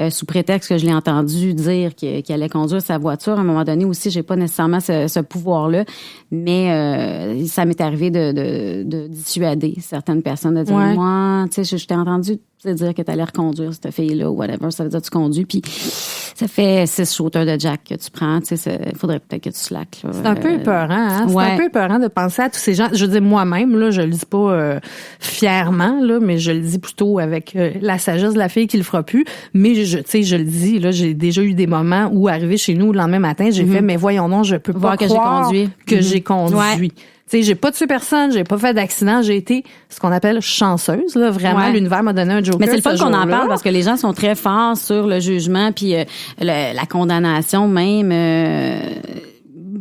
sous prétexte que je l'ai entendu dire qu'il allait conduire sa voiture. À un moment donné aussi, j'ai pas nécessairement ce pouvoir-là, mais ça m'est arrivé de dissuader certaines personnes de dire moi, tu sais, je t'ai entendu dire que t'allais reconduire cette fille-là ou whatever, ça veut dire que tu conduis, puis ça fait 6 shooters de Jack que tu prends, tu sais, il faudrait peut-être que tu slackes. C'est un peu épeurant, hein? C'est un peu épeurant de penser à tous ces gens. Je veux dire, moi-même, là, je le dis pas fièrement, là, mais je le dis plutôt avec la sagesse de la fille qui le fera plus. Mais tu sais, je le dis, là, j'ai déjà eu des moments où, arrivé chez nous le lendemain matin, j'ai fait, mais voyons donc, je peux pas croire que j'ai conduit. Tu sais, j'ai pas tué personne, j'ai pas fait d'accident, j'ai été ce qu'on appelle chanceuse, là. Vraiment, l'univers m'a donné un joker. Mais c'est le fun qu'on en parle parce que les gens sont très forts sur le jugement puis la condamnation même.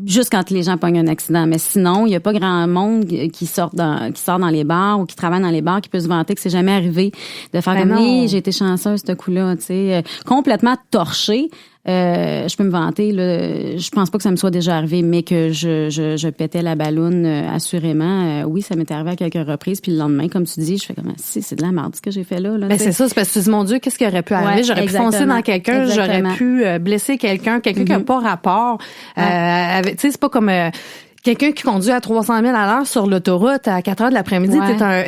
Juste quand les gens pognent un accident. Mais sinon, il y a pas grand monde qui sort dans les bars ou qui travaille dans les bars qui peut se vanter que c'est jamais arrivé de faire j'ai été chanceuse ce coup-là, tu sais, complètement torchée. Je peux me vanter, là, je pense pas que ça me soit déjà arrivé, mais que je pétais la balloune assurément. Oui, ça m'est arrivé à quelques reprises. Puis le lendemain, comme tu dis, je fais comme si c'est de la merde ce que j'ai fait là. Ben c'est ça, c'est parce que tu dis mon Dieu, qu'est-ce qui aurait pu arriver? J'aurais pu foncer dans quelqu'un, j'aurais pu blesser quelqu'un qui n'a pas rapport. Tu sais, c'est pas comme quelqu'un qui conduit à 300 000 à l'heure sur l'autoroute à 4 heures de l'après-midi,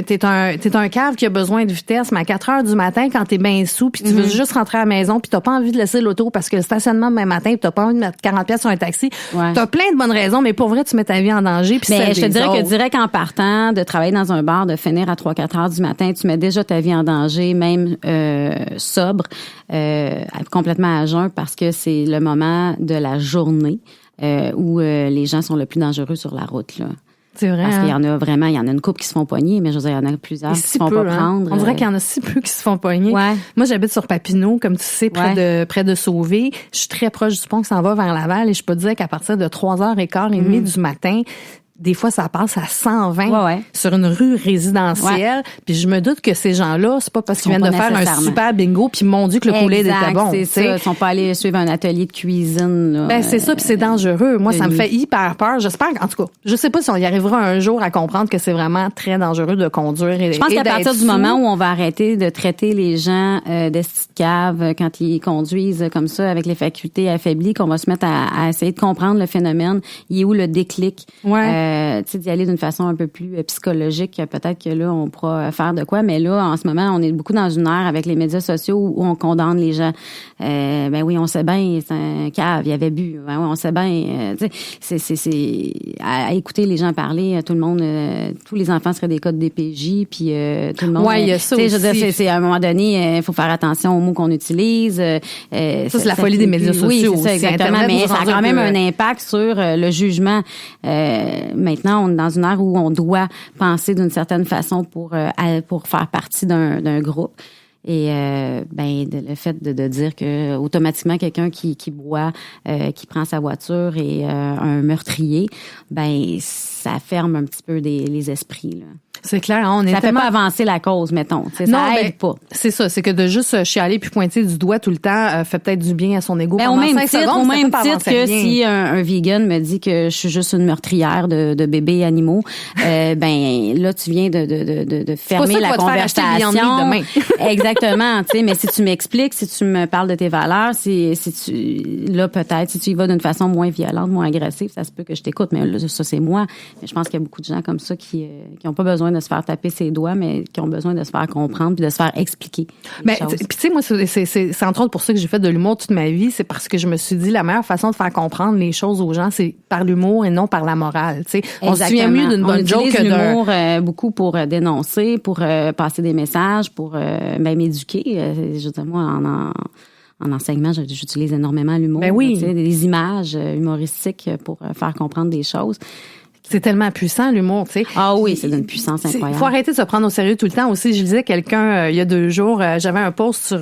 t'es un cave qui a besoin de vitesse, mais à 4 heures du matin, quand t'es bien sous, puis tu veux juste rentrer à la maison, puis t'as pas envie de laisser l'auto parce que le stationnement demain matin, puis t'as pas envie de mettre 40$ sur un taxi. T'as plein de bonnes raisons, mais pour vrai, tu mets ta vie en danger. Puis je te dirais que direct en partant, de travailler dans un bar, de finir à 3-4 heures du matin, tu mets déjà ta vie en danger, même sobre, complètement à jeun, parce que c'est le moment de la journée. Où les gens sont le plus dangereux sur la route, là. C'est vrai. Parce qu'il y en a vraiment, il y en a une couple qui se font pogner, mais je veux dire, il y en a plusieurs qui se font pas prendre. On dirait qu'il y en a si peu qui se font pogner. Moi, j'habite sur Papineau, comme tu sais, près de Sauvé. Je suis très proche du pont qui s'en va vers Laval et je peux te dire qu'à partir de 3h15 du matin, des fois, ça passe à 120 sur une rue résidentielle. Puis je me doute que ces gens-là, c'est pas parce qu'ils viennent de faire un super bingo, puis mon Dieu que le Kool-Aid était bon. C'est ça. Ils sont pas allés suivre un atelier de cuisine. Là, ben c'est ça, puis c'est dangereux. Moi, ça me fait hyper peur. J'espère, en tout cas, je sais pas si on y arrivera un jour à comprendre que c'est vraiment très dangereux de conduire. Je pense qu'à partir du moment où on va arrêter de traiter les gens d'esti de cave quand ils conduisent comme ça, avec les facultés affaiblies, qu'on va se mettre à essayer de comprendre le phénomène. Il est où le déclic? D'y aller d'une façon un peu plus psychologique, peut-être que là, on pourra faire de quoi. Mais là, en ce moment, on est beaucoup dans une ère avec les médias sociaux où on condamne les gens. Ben oui, on sait bien, c'est un cave, il avait bu. Ben oui, on sait bien. C'est à écouter les gens parler, tout le monde, tous les enfants seraient des codes DPJ, puis tout le monde. Ouais, il y a ça aussi. Je veux dire, c'est à un moment donné, il faut faire attention aux mots qu'on utilise. Ça, c'est la folie des médias sociaux. Oui, c'est ça, exactement. Internet, mais ça a quand même un impact sur le jugement. Maintenant, on est dans une ère où on doit penser d'une certaine façon pour faire partie d'un groupe. Et le fait de dire que automatiquement quelqu'un qui boit, qui prend sa voiture est un meurtrier, ça ferme un petit peu les esprits là. C'est clair, hein, ça fait pas avancer la cause, mettons. Ça aide pas. C'est ça, c'est que de juste chialer puis pointer du doigt tout le temps fait peut-être du bien à son ego. Au même titre que si un vegan me dit que je suis juste une meurtrière de bébés animaux, là tu viens de fermer la conversation. Demain. Exactement, tu sais. Mais si tu m'expliques, si tu me parles de tes valeurs, si tu y vas d'une façon moins violente, moins agressive, ça se peut que je t'écoute. Mais là, ça c'est moi. Mais je pense qu'il y a beaucoup de gens comme ça qui ont pas besoin de se faire taper ses doigts, mais qui ont besoin de se faire comprendre puis de se faire expliquer. Puis tu sais, moi, c'est entre autres pour ça que j'ai fait de l'humour toute ma vie. C'est parce que je me suis dit la meilleure façon de faire comprendre les choses aux gens, c'est par l'humour et non par la morale. Tu sais, on se souvient mieux d'une bonne joke que l'humour beaucoup pour dénoncer, pour passer des messages, pour m'éduquer. Je veux dire, moi, en enseignement, j'utilise énormément l'humour. Ben oui. Des images humoristiques pour faire comprendre des choses. C'est tellement puissant, l'humour, tu sais. Ah oui, c'est d'une puissance incroyable. Il faut arrêter de se prendre au sérieux tout le temps aussi. Je lisais quelqu'un, il y a 2 jours, j'avais un post sur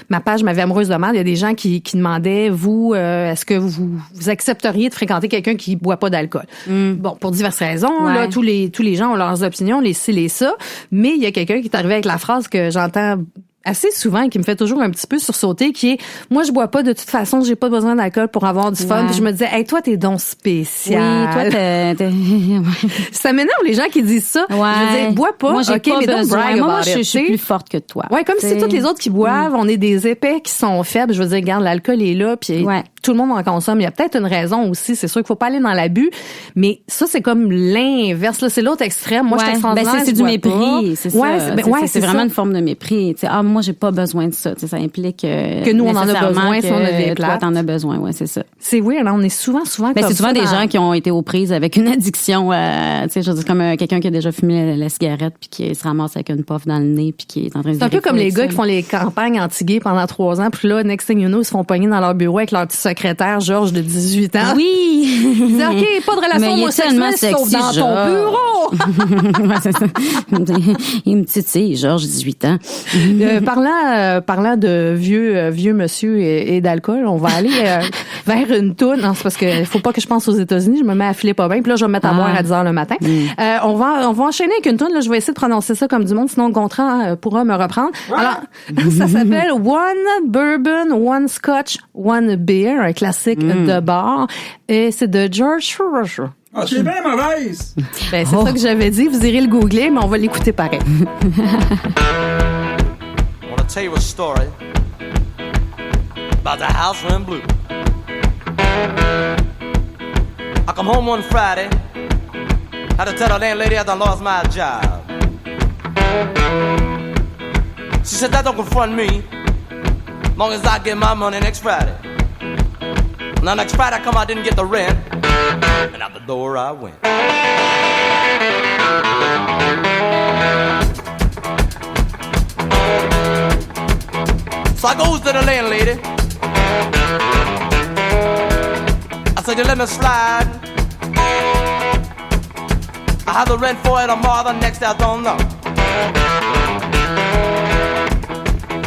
ma page Ma vie amoureuse de merde. Il y a des gens qui demandaient, vous, est-ce que vous accepteriez de fréquenter quelqu'un qui boit pas d'alcool? Bon, pour diverses raisons, là, tous les gens ont leurs opinions, les ci, les ça. Mais il y a quelqu'un qui est arrivé avec la phrase que j'entends assez souvent et qui me fait toujours un petit peu sursauter, qui est moi je bois pas de toute façon, j'ai pas besoin d'alcool pour avoir du fun. Puis je me disais hey, toi t'es donc spécial. Oui, toi ça m'énerve les gens qui disent ça. Je veux dire bois pas. Moi j'ai pas mais besoin. Moi je suis plus forte que toi. Ouais, comme si toutes les autres qui boivent, on est des épais qui sont faibles. Je veux dire regarde, l'alcool est là puis tout le monde en consomme. Il y a peut-être une raison aussi, c'est sûr qu'il faut pas aller dans l'abus, mais ça c'est comme l'inverse là, c'est l'autre extrême. Moi je t'extraordinaire, c'est du mépris, c'est ça. C'est vraiment une forme de mépris. Moi, j'ai pas besoin de ça. Ça implique que nous, on en a besoin si on a des plates. Toi, t'en as besoin, ouais, c'est ça. C'est weird, on est souvent comme c'est souvent des gens qui ont été aux prises avec une addiction, tu sais, je veux dire, comme quelqu'un qui a déjà fumé la cigarette puis qui se ramasse avec une puff dans le nez puis qui est en train de c'est un peu comme les gars qui font les campagnes anti-gays pendant 3 ans puis là, next thing you know, ils se font pogner dans leur bureau avec leur petit secrétaire, Georges, de 18 ans. Oui! Ils disent, OK, pas de relation homosexuelle, sauf dans ton bureau! Ouais, c'est ça. Il me titille, Georges, 18 ans. Parlant de vieux monsieur et d'alcool, on va aller vers une toune. Non, c'est parce que faut pas que je pense aux États-Unis. Je me mets à filer pas bien. Puis là, je vais me mettre à boire à 10h le matin. On va enchaîner avec une toune. Là, je vais essayer de prononcer ça comme du monde, sinon Gontran pourra me reprendre. Alors, ça s'appelle One Bourbon, One Scotch, One Beer, un classique de bar. Et c'est de George Thorogood. Ah, c'est bien mauvaise! C'est ça que j'avais dit. Vous irez le googler, mais on va l'écouter pareil. I'll tell you a story about the house in blue. I come home one Friday, had to tell the landlady I done lost my job. She said that don't confront me, long as I get my money next Friday. Now next Friday I come, I didn't get the rent, and out the door I went. So I goes to the landlady. I said, you let me slide. I have the rent for it tomorrow, the next day I don't know.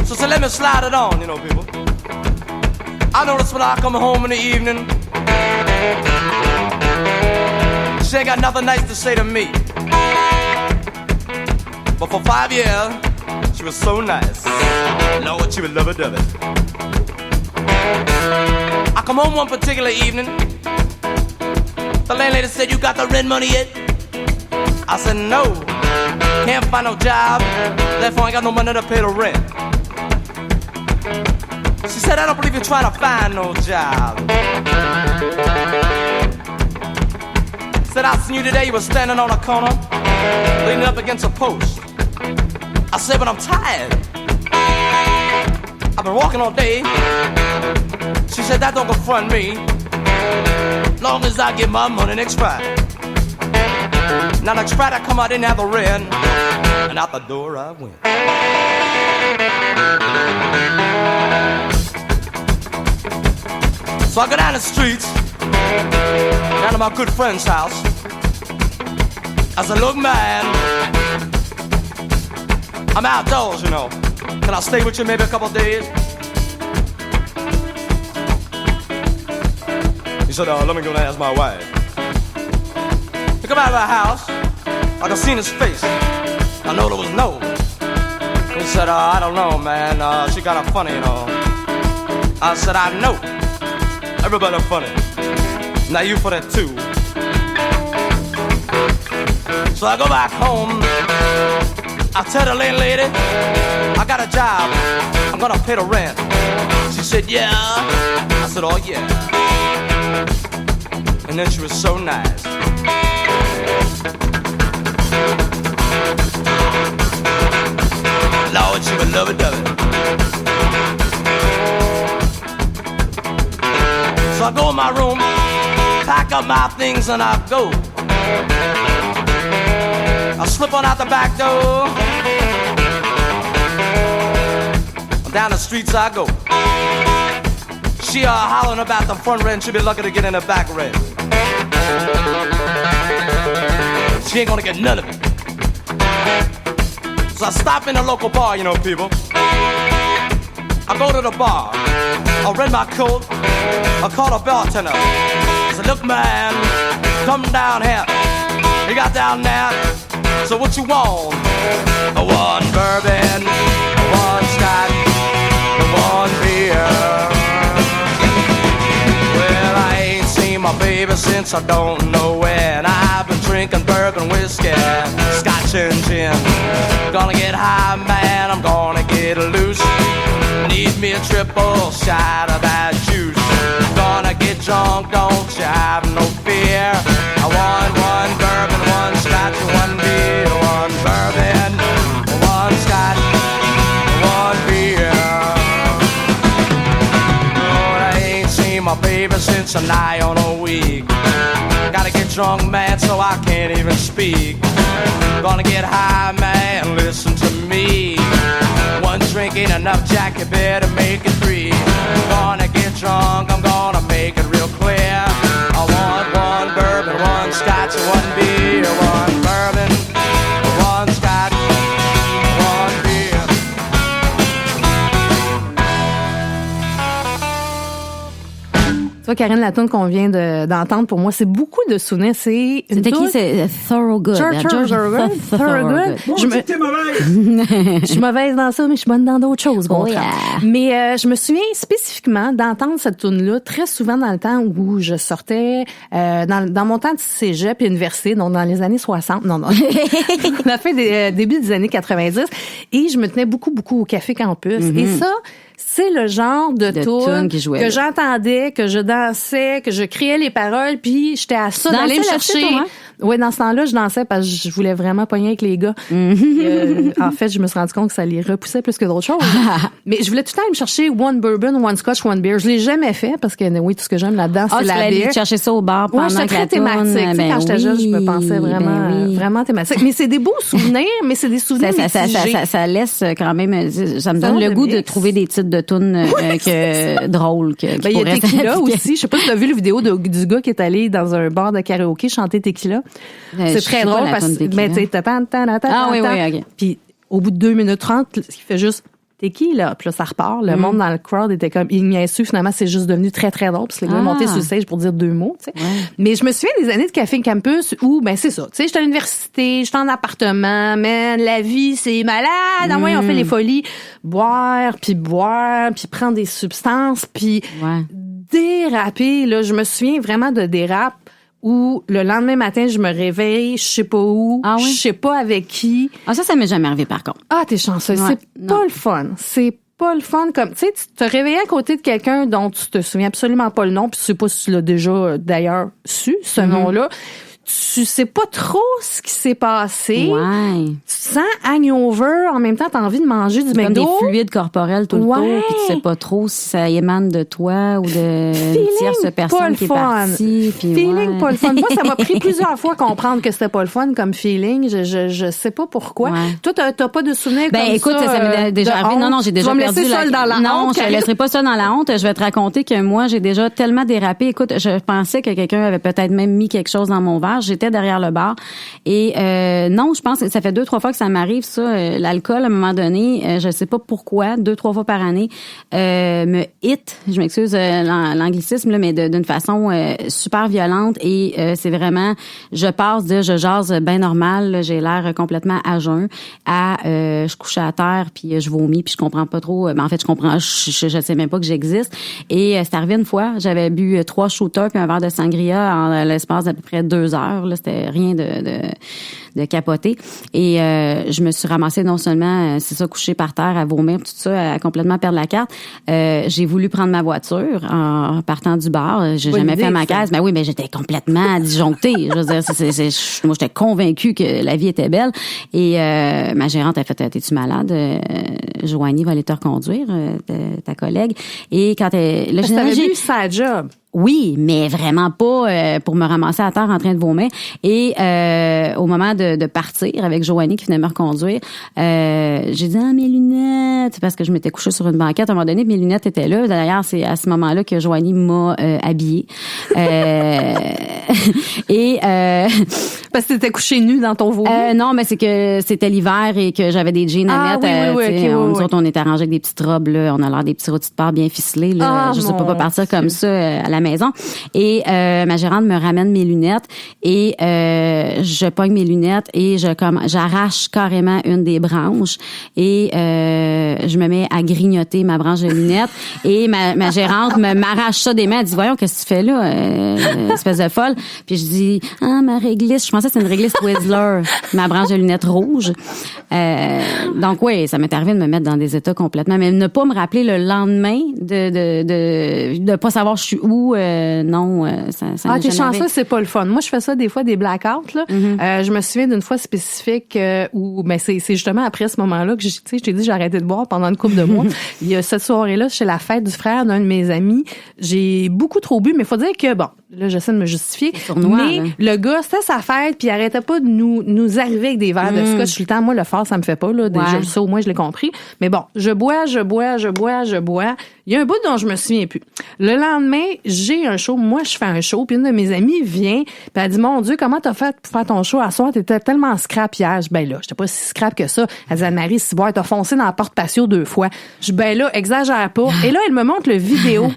So I said, let me slide it on, you know, people. I notice when I come home in the evening, she ain't got nothing nice to say to me. But for 5 years, she was so nice. Lord, she was lovey-dovey. I come home one particular evening. The landlady said, you got the rent money yet? I said, no. Can't find no job. Therefore, I ain't got no money to pay the rent. She said, I don't believe you're trying to find no job. Said, I seen you today. You were standing on a corner, leaning up against a post. I said, but I'm tired. I've been walking all day. She said, that don't confront me. Long as I get my money next Friday. Now next Friday I come out, didn't have the rent, and out the door I went. So I go down the streets, down to my good friend's house. I said, look man, I'm outdoors, you know. Can I stay with you maybe a couple days? He said, let me go and ask my wife. He come out of the house, I could see his face. I know there was no. He said, I don't know, man. She got her funny, you know. I said, I know. Everybody funny. Now you for that too. So I go back home. I tell the landlady, I got a job. I'm gonna pay the rent. She said, yeah. I said, oh yeah. And then she was so nice. Lord, she would love it, dove it. So I go in my room, pack up my things, and I go. I slip on out the back door. Down the streets I go. She hollering about the front rent. She'll be lucky to get in the back rent. She ain't gonna get none of it. So I stop in the local bar, you know, people. I go to the bar. I rent my coat. I call the bartender. I said, look, man, come down here. You got down there. So what you want? One bourbon, one scotch, one beer. Well, I ain't seen my baby since I don't know when. I've been drinking bourbon whiskey, scotch and gin. Gonna get high, man, I'm gonna get loose. Need me a triple shot of that juice. Gonna get drunk, don't you have no fear. I want one bourbon, one scotch, one beer. One bourbon, one scotch, one beer. Lord, I ain't seen my baby since a nigh on a week. Gotta get drunk, man, so I can't even speak. Gonna get high, man, listen to me. One drink ain't enough, Jack, you better make it three. Gonna get drunk, I'm gonna make it real clear. I want one bourbon, one scotch, one beer. One bourbon, one scotch, one beer. Toi, Karine, la tune qu'on vient d'entendre, pour moi, c'est beaucoup de souvenirs. C'était qui? C'est Thorogood. George Thorogood. Je me... t'es mauvaise. Je suis mauvaise dans ça, mais je suis bonne dans d'autres choses. Oh yeah. Mais je me souviens spécifiquement d'entendre cette tune-là très souvent dans le temps où je sortais dans mon temps de cégep et université, donc dans les années 60. Non. On a fait début des années 90. Et je me tenais beaucoup au Café Campus. Mm-hmm. Et ça, c'est le genre de tune que j'entendais, que je dansais, que je criais les paroles, puis j'étais à ça d'aller me chercher. Oui, dans ce temps-là, je dansais parce que je voulais vraiment pogner avec les gars. En fait, je me suis rendu compte que ça les repoussait plus que d'autres choses. Mais je voulais tout le temps aller me chercher one bourbon, one scotch, one beer. Je l'ai jamais fait parce que oui, tout ce que j'aime là-dedans, c'est la bière. Chercher ça au bar pendant que la tune. Moi, j'étais très thématique. Quand j'étais jeune, je me pensais vraiment thématique. Mais c'est des beaux souvenirs, mais c'est des souvenirs ça laisse quand même, ça me donne le goût de trouver des titres de tunes drôles. Il y a Tequila aussi. Je sais pas si tu as vu la vidéo du gars qui est allé dans un bar de karaoké chanter Tequila. C'est très drôle parce que tu sais, oui, OK. Puis au bout de 2 minutes 30, il fait juste t'es qui, là? Puis là, ça repart. Le monde dans le crowd était comme, il n'y a su, finalement, c'est juste devenu très, très drôle. Puis le gars est monté sur le stage pour dire 2 mots, tu sais. Ouais. Mais je me souviens des années de Café Campus où, ben, c'est ça. Tu sais, j'étais à l'université, j'étais en appartement, mais la vie, c'est malade. En moins, on fait les folies. Boire, puis prendre des substances, puis déraper, là. Je me souviens vraiment de dérapes où le lendemain matin, je me réveille, je sais pas où, je sais pas avec qui. Ah, ça m'est jamais arrivé, par contre. Ah, t'es chanceuse. Ouais, c'est pas le fun. C'est pas le fun comme, tu sais, tu te réveilles à côté de quelqu'un dont tu te souviens absolument pas le nom, puis tu sais pas si tu l'as déjà, d'ailleurs, su, ce nom-là. Tu sais pas trop ce qui s'est passé. Ouais. Tu te sens hangover. En même temps, t'as envie de manger du McDo. Comme des fluides corporels tout le tour. Puis tu sais pas trop si ça émane de toi ou de tierce personne qui est partie. Puis feeling pas le fun. Moi, ça m'a pris plusieurs fois comprendre que c'était pas le fun comme feeling. Je sais pas pourquoi. Ouais. Toi, t'as pas de souvenirs comme ça? Ben, écoute, ça m'est déjà arrivé. Non, j'ai déjà perdu seule dans la honte. Non, je te laisserai pas ça dans la honte. Je vais te raconter que moi, j'ai déjà tellement dérapé. Écoute, je pensais que quelqu'un avait peut-être même mis quelque chose dans mon verre. J'étais derrière le bar et non, je pense que ça fait 2-3 fois que ça m'arrive ça. L'alcool, à un moment donné, je sais pas pourquoi, 2-3 fois par année, me hit. Je m'excuse l'anglicisme là, mais d'une façon super violente et c'est vraiment, je passe de je jase bien normal, là, j'ai l'air complètement à jeun, à je couche à terre puis je vomis puis je comprends pas trop. En fait, je sais même pas que j'existe. Et c'est arrivé une fois, j'avais bu 3 shooters puis un verre de sangria en l'espace d'à peu près 2 heures. Là, c'était rien de capoter. Et je me suis ramassée non seulement, c'est ça, couchée par terre, à vomir, tout ça, à complètement perdre la carte. J'ai voulu prendre ma voiture en partant du bar. J'ai jamais fait ma caisse. Ben oui, mais j'étais complètement disjonctée. Je veux dire, moi, j'étais convaincue que la vie était belle. Et ma gérante a fait, t'es-tu malade? Joanie va aller te reconduire, ta collègue. Et quand elle... Parce que t'avais vu sa job. Oui, mais vraiment pas pour me ramasser à terre en train de vomir. Et au moment de partir avec Joanie qui venait me reconduire, j'ai dit mes lunettes parce que je m'étais couchée sur une banquette à un moment donné, mes lunettes étaient là. D'ailleurs, c'est à ce moment-là que Joanie m'a habillée. Et parce que t'étais couchée nue dans ton vomi. Non, mais c'est que c'était l'hiver et que j'avais des jeans à mettre. Nous autres, on était arrangés avec des petites robes là, on a l'air des petits rôtis de porc bien ficelés là. Je sais pas partir comme ça à la maison. Et ma gérante me ramène mes lunettes et je pogne mes lunettes et j'arrache carrément une des branches et je me mets à grignoter ma branche de lunettes et ma gérante m'arrache ça des mains. Elle dit voyons qu'est-ce que tu fais là, espèce de folle. Puis je dis ma réglisse. Je pensais que c'était une réglisse Twizzler, ma branche de lunettes rouge. Donc oui, ça m'est arrivé de me mettre dans des états complètement, mais ne pas me rappeler le lendemain de pas savoir je suis où. Non, ça t'es chanceux, c'est pas le fun. Moi, je fais ça des fois, des blackouts, là. Mm-hmm. Je me souviens d'une fois spécifique où, ben, c'est justement après ce moment-là que je t'ai dit j'ai arrêté de boire pendant une couple de mois. Il y a cette soirée-là, chez la fête du frère d'un de mes amis. J'ai beaucoup trop bu, mais faut dire que, bon, là, j'essaie de me justifier. Mais le gars, c'était sa fête, puis il arrêtait pas de nous arriver avec des verres de scotch tout le temps. Moi, le fort, ça me fait pas, là. Déjà, ça, au moins, je l'ai compris. Mais bon, je bois. Il y a un bout dont je me souviens plus. Le lendemain, j'ai un show. Moi, je fais un show. Puis une de mes amies vient. Puis elle dit, mon Dieu, comment t'as fait pour faire ton show à soir? T'étais tellement scrap hier. Je dis, ben là, j'étais pas si scrap que ça. Elle dit, Anne-Marie, si t'as foncé dans la porte patio 2 fois. Je dis, ben là, exagère pas. Et là, elle me montre le vidéo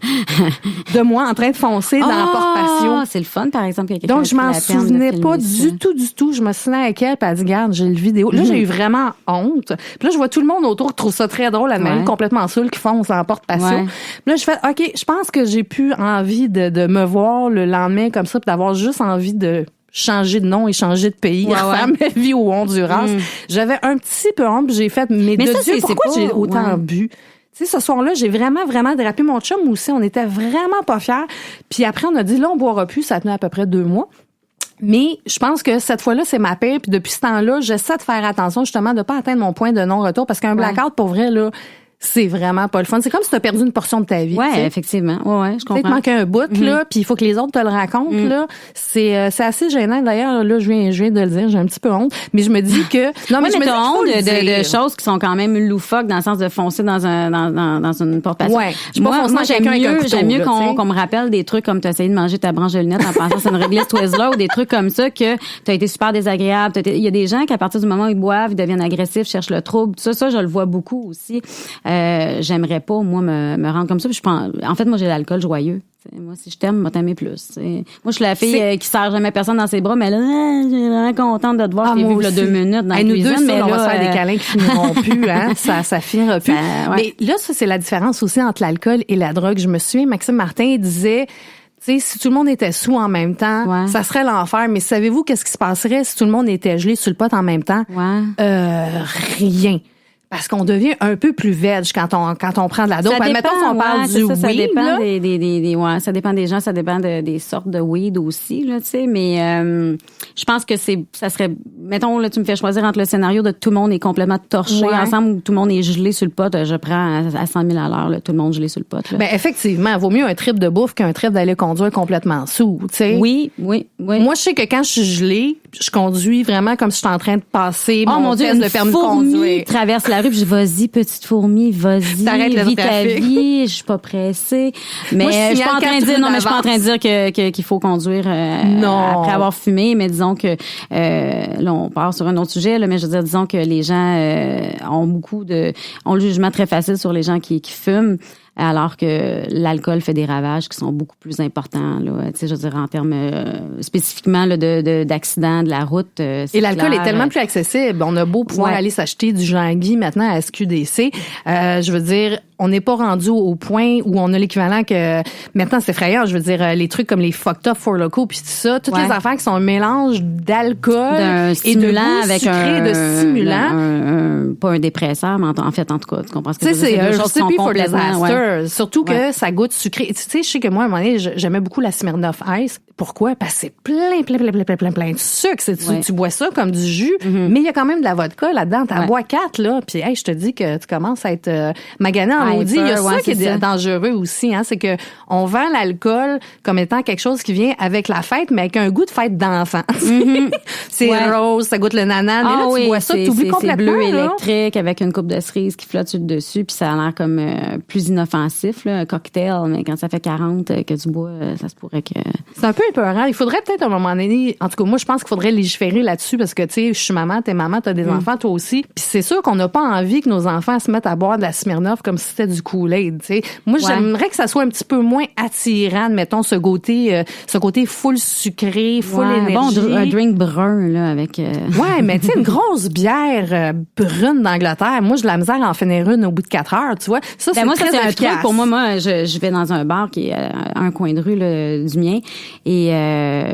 de moi en train de foncer dans la porte patio. C'est le fun, par exemple. Donc, je m'en souvenais pas du tout. Je me souvenais avec elle. Puis elle dit, regarde, j'ai le vidéo. Là, j'ai eu vraiment honte. Puis là, je vois tout le monde autour qui trouve ça très drôle. Anne-Marie complètement saoule qui fonce dans la porte patio. Puis là, je fais, OK, je pense que j'ai plus envie de me voir le lendemain comme ça, puis d'avoir juste envie de changer de nom et changer de pays, faire ma vie au Honduras. J'avais un petit peu honte, puis j'ai fait, mais de Dieu, pourquoi j'ai autant bu? Tu sais, ce soir-là, j'ai vraiment dérapé. Mon chum aussi, on était vraiment pas fiers. Puis après, on a dit, là, on boira plus. Ça tenait à peu près 2 mois. Mais je pense que cette fois-là, c'est ma paix. Puis depuis ce temps-là, j'essaie de faire attention justement de pas atteindre mon point de non-retour parce qu'un blackout, pour vrai, là, c'est vraiment pas le fun. C'est comme si tu as perdu une portion de ta vie. Ouais, effectivement. Ouais, je comprends. Tu sais, te manque un bout, là, puis il faut que les autres te le racontent, là. C'est assez gênant. D'ailleurs, là, je viens de le dire, j'ai un petit peu honte. Mais je me dis que... Non, mais je me dis honte de choses qui sont quand même loufoques dans le sens de foncer dans une porte patio. Ouais. Moi, j'aime mieux qu'on me rappelle des trucs comme t'as essayé de manger ta branche de lunettes en pensant que c'est une réglisse Twizzler ou des trucs comme ça que t'as été super désagréable. Il y a des gens qui, à partir du moment où ils boivent, ils deviennent agressifs, cherchent le trouble. Ça, je le vois beaucoup aussi. j'aimerais pas, moi, me rendre comme ça. Puis en fait, moi, j'ai l'alcool joyeux. T'sais, moi, si je t'aime, moi, t'aimer plus. T'sais. Moi, je suis la fille qui serre jamais personne dans ses bras, mais là, j'ai vraiment contente de te voir. J'ai vu 2 minutes dans la cuisine. Nous deux, mais on là, va se faire des câlins qui finiront plus, hein. Ça finira plus. Ouais. Mais là, ça, c'est la différence aussi entre l'alcool et la drogue. Je me souviens, Maxime Martin disait, tu sais, si tout le monde était sous en même temps, ça serait l'enfer. Mais savez-vous qu'est-ce qui se passerait si tout le monde était gelé sur le pot en même temps? Rien. Parce qu'on devient un peu plus veg quand on prend de la dope. Admettons qu'on parle du weed. Ça dépend là. ça dépend des gens, ça dépend des sortes de weed aussi, là, tu sais. Mais je pense que ça serait, mettons, là, tu me fais choisir entre le scénario de tout le monde est complètement torché ensemble ou tout le monde est gelé sur le pot. Je prends à 100 000 à l'heure, là, tout le monde gelé sur le pot. Là. Ben effectivement, vaut mieux un trip de bouffe qu'un trip d'aller conduire complètement sous, tu sais. Oui. Moi, je sais que quand je suis gelée, je conduis vraiment comme si j'étais en train de passer mon test de permis de conduire. Traverse la rue, puis je dis, vas-y, petite fourmi, vas-y, vis ta vie, je suis pas pressée. Mais je suis pas en train de dire, non, mais je suis pas en train de dire qu'il faut conduire après avoir fumé, mais disons que là, on part sur un autre sujet, là, mais je veux dire, disons que les gens ont le jugement très facile sur les gens qui fument. Alors que l'alcool fait des ravages qui sont beaucoup plus importants, là. Tu sais, je veux dire, en termes spécifiquement là, d'accidents de la route. Et l'alcool est tellement plus accessible. On a beau pouvoir aller s'acheter du Jean-Guy maintenant à SQDC. Je veux dire, on n'est pas rendu au point où on a l'équivalent que maintenant c'est effrayant. Je veux dire, les trucs comme les fucked up for loco puis tout ça, toutes les affaires qui sont un mélange d'alcool et de goût avec sucré, de stimulant. Pas un dépresseur, mais en fait, en tout cas, tu comprends ce que je veux dire? C'est deux choses qui sont complètement. Surtout que ça goûte sucré. Tu sais, je sais que moi, à un moment donné, j'aimais beaucoup la Smirnoff Ice. Pourquoi? Parce que c'est plein de sucre. Tu bois ça comme du jus, mais il y a quand même de la vodka là-dedans. T'en bois 4, là. Puis, hey, je te dis que tu commences à être magané en maudit. Il y a ça qui est dangereux aussi, hein. C'est que on vend l'alcool comme étant quelque chose qui vient avec la fête, mais avec un goût de fête d'enfant. C'est rose, ça goûte le nanan. Mais là, tu bois ça, tu oublies complètement. C'est bleu électrique avec une coupe de cerise qui flotte dessus, puis ça a l'air comme plus inoffensif, là, un cocktail, mais quand ça fait 40 que tu bois, ça se pourrait que... C'est un peu épeurant. Il faudrait peut-être à un moment donné, en tout cas, moi, je pense qu'il faudrait légiférer là-dessus parce que, tu sais, je suis maman, t'es maman, t'as des enfants, toi aussi. Puis c'est sûr qu'on n'a pas envie que nos enfants se mettent à boire de la Smirnoff comme si c'était du Kool-Aid, tu sais. Moi, j'aimerais que ça soit un petit peu moins attirant, mettons, ce côté full sucré, full énergie. Bon, un drink brun, là, avec... Ouais, mais tu sais, une grosse bière brune d'Angleterre, moi, j'ai de la misère à en finir une au bout de 4 heures, tu vois. Ça, c'est très efficace. Un truc pour moi, je vais dans un bar qui est à un coin de rue là, du mien et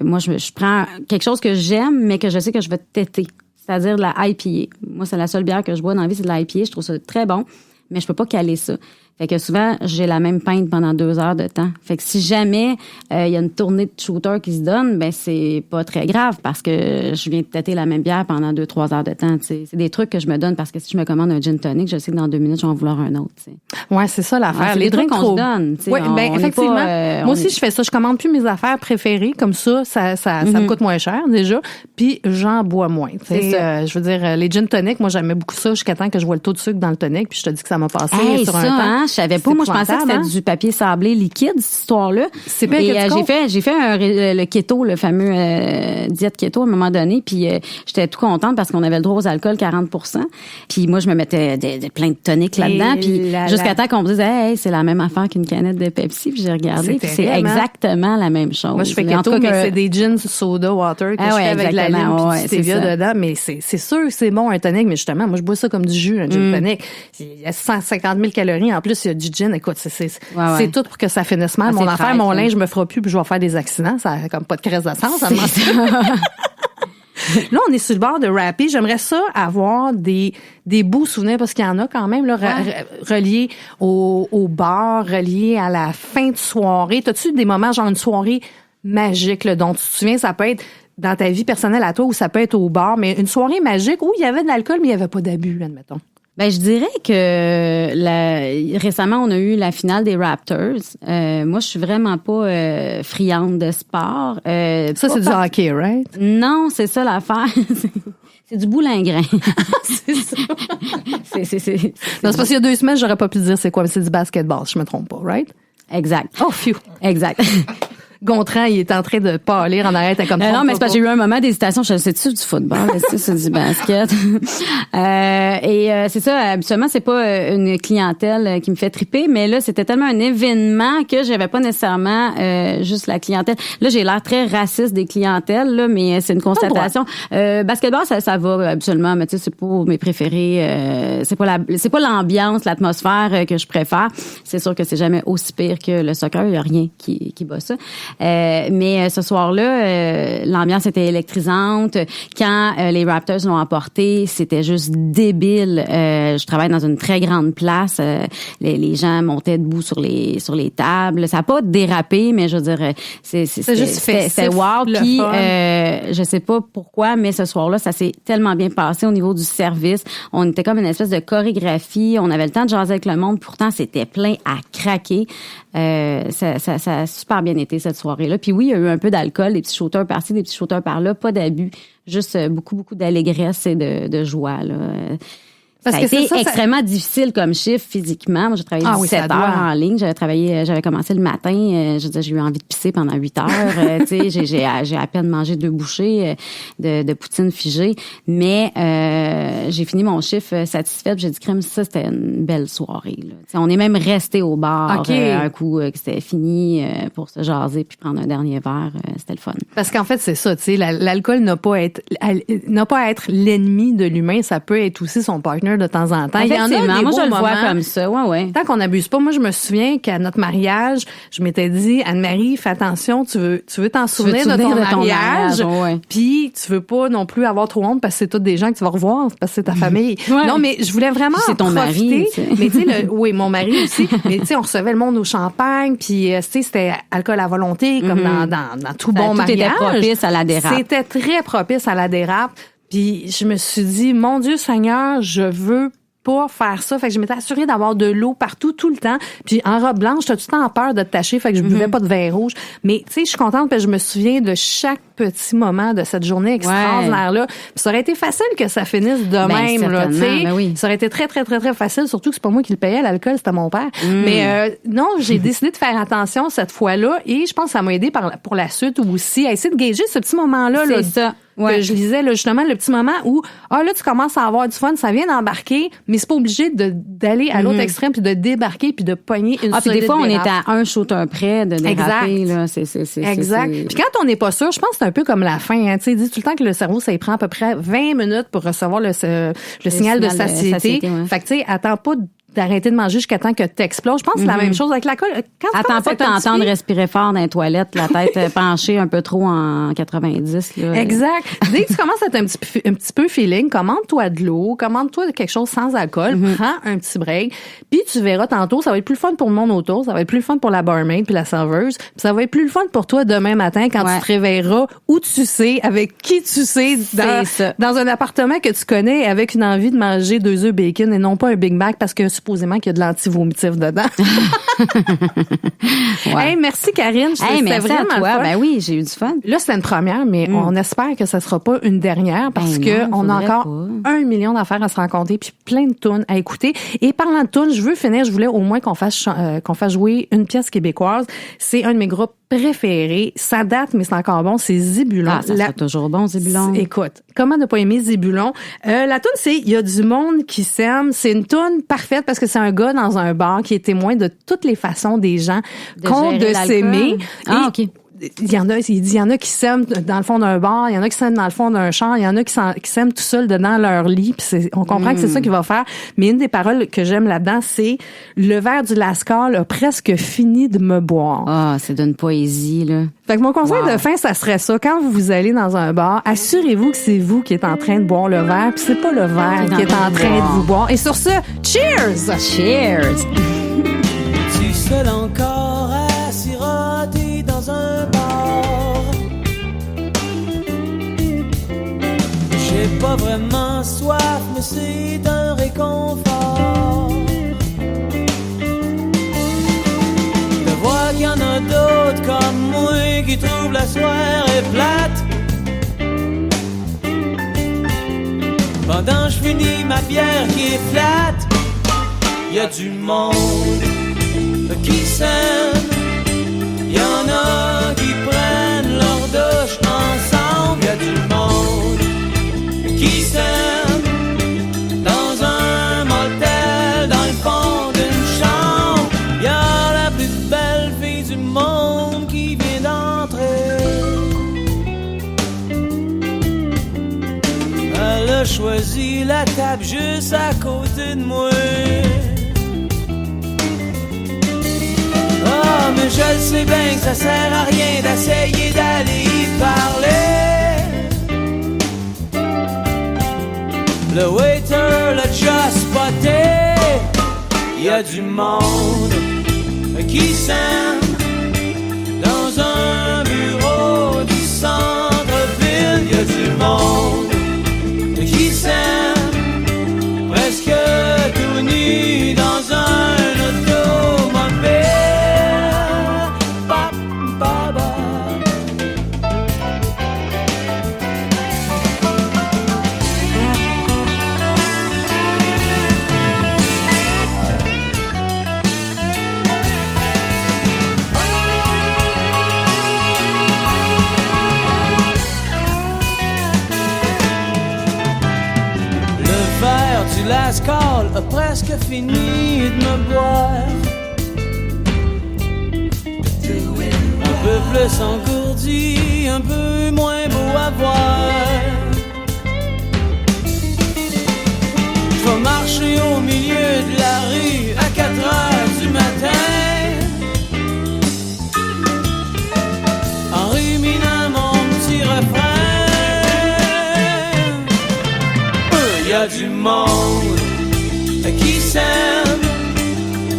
moi je prends quelque chose que j'aime mais que je sais que je vais têter, c'est-à-dire de la IPA. Moi, c'est la seule bière que je bois dans la vie, c'est de la IPA. Je trouve ça très bon, mais je peux pas caler ça. Fait que souvent, j'ai la même pinte pendant 2 heures de temps. Fait que si jamais il y a une tournée de shooter qui se donne, ben c'est pas très grave parce que je viens de têter la même bière pendant 2-3 heures de temps. T'sais. C'est des trucs que je me donne parce que si je me commande un gin tonic, je sais que dans 2 minutes, je vais en vouloir un autre. T'sais. Ouais, c'est ça l'affaire. C'est les trucs qu'on se donne. Oui, ben effectivement. Moi aussi, je fais ça. Je commande plus mes affaires préférées comme ça me coûte moins cher déjà. Puis j'en bois moins. Je veux dire, les gin tonic, moi j'aimais beaucoup ça jusqu'à temps que je vois le taux de sucre dans le tonic. Puis je te dis que ça m'a passé sur un temps. Je savais pas. Moi, je pensais que c'était du papier sablé liquide, cette histoire-là. C'est bien j'ai fait le keto, le fameux diète keto à un moment donné, puis j'étais tout contente parce qu'on avait le droit aux alcools 40%. Puis moi, je me mettais plein de toniques là-dedans, puis jusqu'à temps qu'on me dise, hey, c'est la même affaire qu'une canette de Pepsi, puis j'ai regardé, puis c'est exactement la même chose. Moi, je fais keto, mais c'est des gins soda water que je fais avec la lime puis du stevia dedans, mais c'est sûr que c'est bon un tonic, mais justement, moi, je bois ça comme du jus, un gin tonic. Il y a 150 000 calories, en plus, il y a du gin. Écoute, c'est tout pour que ça finisse mal. Mon affaire, mon linge, je me fera plus puis je vais faire des accidents. Ça n'a comme pas de crise de sens. Là, on est sur le bord de rapper. J'aimerais ça avoir des beaux souvenirs parce qu'il y en a quand même là, reliés au bar, reliés à la fin de soirée. T'as-tu des moments, genre une soirée magique là, dont tu te souviens? Ça peut être dans ta vie personnelle à toi ou ça peut être au bar, mais une soirée magique où il y avait de l'alcool mais il n'y avait pas d'abus, admettons. Ben, je dirais que récemment, on a eu la finale des Raptors. Moi, je suis vraiment pas friande de sport. Ça, c'est du hockey, right? Non, c'est ça l'affaire. C'est du boulingrin. C'est ça. Non, c'est parce qu'il y a 2 semaines, j'aurais pas pu dire c'est quoi, mais c'est du basketball, si je me trompe pas, right? Exact. Oh, phew. Exact. Gontran, il est en train de pâlir en arrière. T'as comme non, mais c'est parce que j'ai eu un moment d'hésitation. Je sais-tu du football? C'est du basket. C'est ça. Habituellement, c'est pas une clientèle qui me fait triper, mais là, c'était tellement un événement que j'avais pas nécessairement juste la clientèle. Là, j'ai l'air très raciste des clientèles, là, mais c'est une constatation. Basketball, ça va absolument, mais tu sais, c'est pas mes préférés. C'est pas l'ambiance, l'atmosphère que je préfère. C'est sûr que c'est jamais aussi pire que le soccer. Il y a rien qui bat ça. Mais ce soir-là, l'ambiance était électrisante. Quand les Raptors l'ont emporté, c'était juste débile. Je travaille dans une très grande place. Les gens montaient debout sur les tables. Ça a pas dérapé, mais je veux dire, c'était wow. Puis je sais pas pourquoi, mais ce soir-là, ça s'est tellement bien passé au niveau du service. On était comme une espèce de chorégraphie. On avait le temps de jaser avec le monde. Pourtant, c'était plein à craquer. Ça a super bien été cette soirée-là. Puis oui, il y a eu un peu d'alcool, des petits shooters par-ci, des petits shooters par-là, pas d'abus, juste beaucoup d'allégresse et de joie, là. Ça a été extrêmement difficile comme chiffre physiquement. Moi, j'ai travaillé 17 heures en ligne. J'avais commencé le matin. Je veux dire, j'ai eu envie de pisser pendant 8 heures. Tu sais, j'ai à peine mangé 2 bouchées de poutine figée. Mais j'ai fini mon chiffre satisfaite. J'ai dit, crème, ça, c'était une belle soirée. Là. On est même resté au bar un coup que c'était fini pour se jaser puis prendre un dernier verre. C'était le fun. Parce qu'en fait, c'est ça. Tu sais, l'alcool n'a pas à être l'ennemi de l'humain. Ça peut être aussi son partner de temps en temps. Il y en a des moi, je le moments, vois comme ça. Ouais. Tant qu'on n'abuse pas. Moi, je me souviens qu'à notre mariage, je m'étais dit, Anne-Marie, fais attention, tu veux t'en souvenir de ton mariage. Puis, tu veux pas non plus avoir trop honte parce que c'est tous des gens que tu vas revoir, parce que c'est ta famille. Ouais. Non, mais je voulais vraiment c'est ton profiter. Mari, t'sais. Mais tu sais, oui, mon mari aussi. Mais tu sais, on recevait le monde au champagne, puis tu sais, c'était alcool à volonté, comme dans tout bon mariage. C'était propice à la dérape. C'était très propice à la dérape. Puis je me suis dit, mon Dieu Seigneur, je veux pas faire ça. Fait que je m'étais assurée d'avoir de l'eau partout, tout le temps. Puis en robe blanche, t'as tout le temps peur de te tacher, fait que je buvais pas de vin rouge. Mais tu sais, je suis contente parce que je me souviens de chaque petit moment de cette journée extraordinaire-là. Puis ça aurait été facile que ça finisse de même, là, tu sais. Ça aurait été très, très, très, très facile, surtout que c'est pas moi qui le payais, l'alcool, c'était mon père. Mais non, j'ai décidé de faire attention cette fois-là et je pense que ça m'a aidé pour la suite aussi à essayer de gager ce petit moment-là. C'est là, ça. Que je lisais là, justement le petit moment où là tu commences à avoir du fun, ça vient d'embarquer, mais c'est pas obligé d'aller à l'autre extrême puis de débarquer puis de pogner une solide puis des fois on dérape. est à un shooter près de déraper là, c'est exact. Puis quand on n'est pas sûr, je pense que c'est un peu comme la faim, hein, tu sais, dis tout le temps que le cerveau ça y prend à peu près 20 minutes pour recevoir le signal de satiété. Fait que tu sais, attends pas d'arrêter de manger jusqu'à temps que tu exploses. Je pense que c'est la même chose avec l'alcool. Attends pas de t'entendre respirer fort dans les toilettes, la tête penchée un peu trop en 90. Là. Exact. Dès que tu commences à être un petit peu feeling, commande-toi de l'eau, commande-toi quelque chose sans alcool, prends un petit break, puis tu verras tantôt, ça va être plus fun pour le monde autour, ça va être plus fun pour la barmaid puis la serveuse, puis ça va être plus fun pour toi demain matin quand tu te réveilleras où tu sais, avec qui tu sais, dans un appartement que tu connais avec une envie de manger 2 œufs bacon et non pas un Big Mac parce que supposément qu'il y a de l'anti-vomitif dedans. Hey, merci Karine. Merci à toi. Fun. Ben oui, j'ai eu du fun. Là, c'est une première, mais on espère que ça sera pas une dernière parce que on a encore 1 million d'affaires à se rencontrer puis plein de tunes à écouter. Et parlant de tunes, je voulais au moins qu'on fasse jouer une pièce québécoise. C'est un de mes groupes préférés. Ça date, mais c'est encore bon. C'est Zébulon. Ah, ça sera toujours bon, Zébulon. Écoute, comment ne pas aimer Zébulon? La tune, c'est Il y a du monde qui s'aime. C'est une tune parfaite parce que c'est un gars dans un bar qui est témoin de toutes les façons des gens qu'ont de s'aimer. Ah, OK. Il y en a qui s'aiment dans le fond d'un bar, il y en a qui s'aiment dans le fond d'un char, il y en a qui s'aiment tout seul dedans leur lit, puis on comprend que c'est ça qu'il va faire. Mais une des paroles que j'aime là-dedans, c'est le verre du Lascar a presque fini de me boire. Ah, c'est d'une poésie là. Fait que mon conseil de fin, ça serait ça. Quand vous allez dans un bar, assurez-vous que c'est vous qui êtes en train de boire le verre, puis c'est pas le verre qui est en train de vous boire. Et sur ce, cheers! Cheers! Tu seul encore à siroter dans un bar. J'ai pas vraiment soif, mais c'est un réconfort de voir qu'il y en a d'autres comme moi qui trouvent la soirée plate. Pendant que je finis ma bière qui est plate, y a du monde qui s'aime, y en a qui choisi la table juste à côté de moi. Ah, mais je le sais bien que ça sert à rien d'essayer d'aller y parler. Le waiter l'a déjà spoté. Y a du monde qui s'aime dans un bureau du centre-ville. Y a du monde qui s'aime presque tout nu dans un automobile. Ba, ba, ba. Du Lascaux a presque fini de me boire. Un peu plus engourdi, un peu moins beau à voir. Je vais marcher au milieu de la rue à 4 heures du matin, en ruminant mon petit refrain. Y a du monde qui s'aime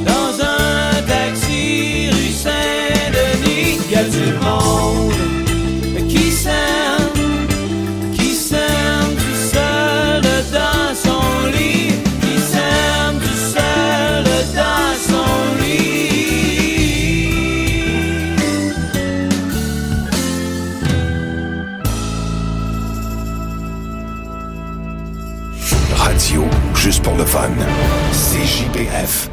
dans un taxi rue Saint-Denis. Y a du monde qui s'aime tout seul dans son lit, qui s'aime tout seul dans son lit. Radio, juste pour le fun. CJPF.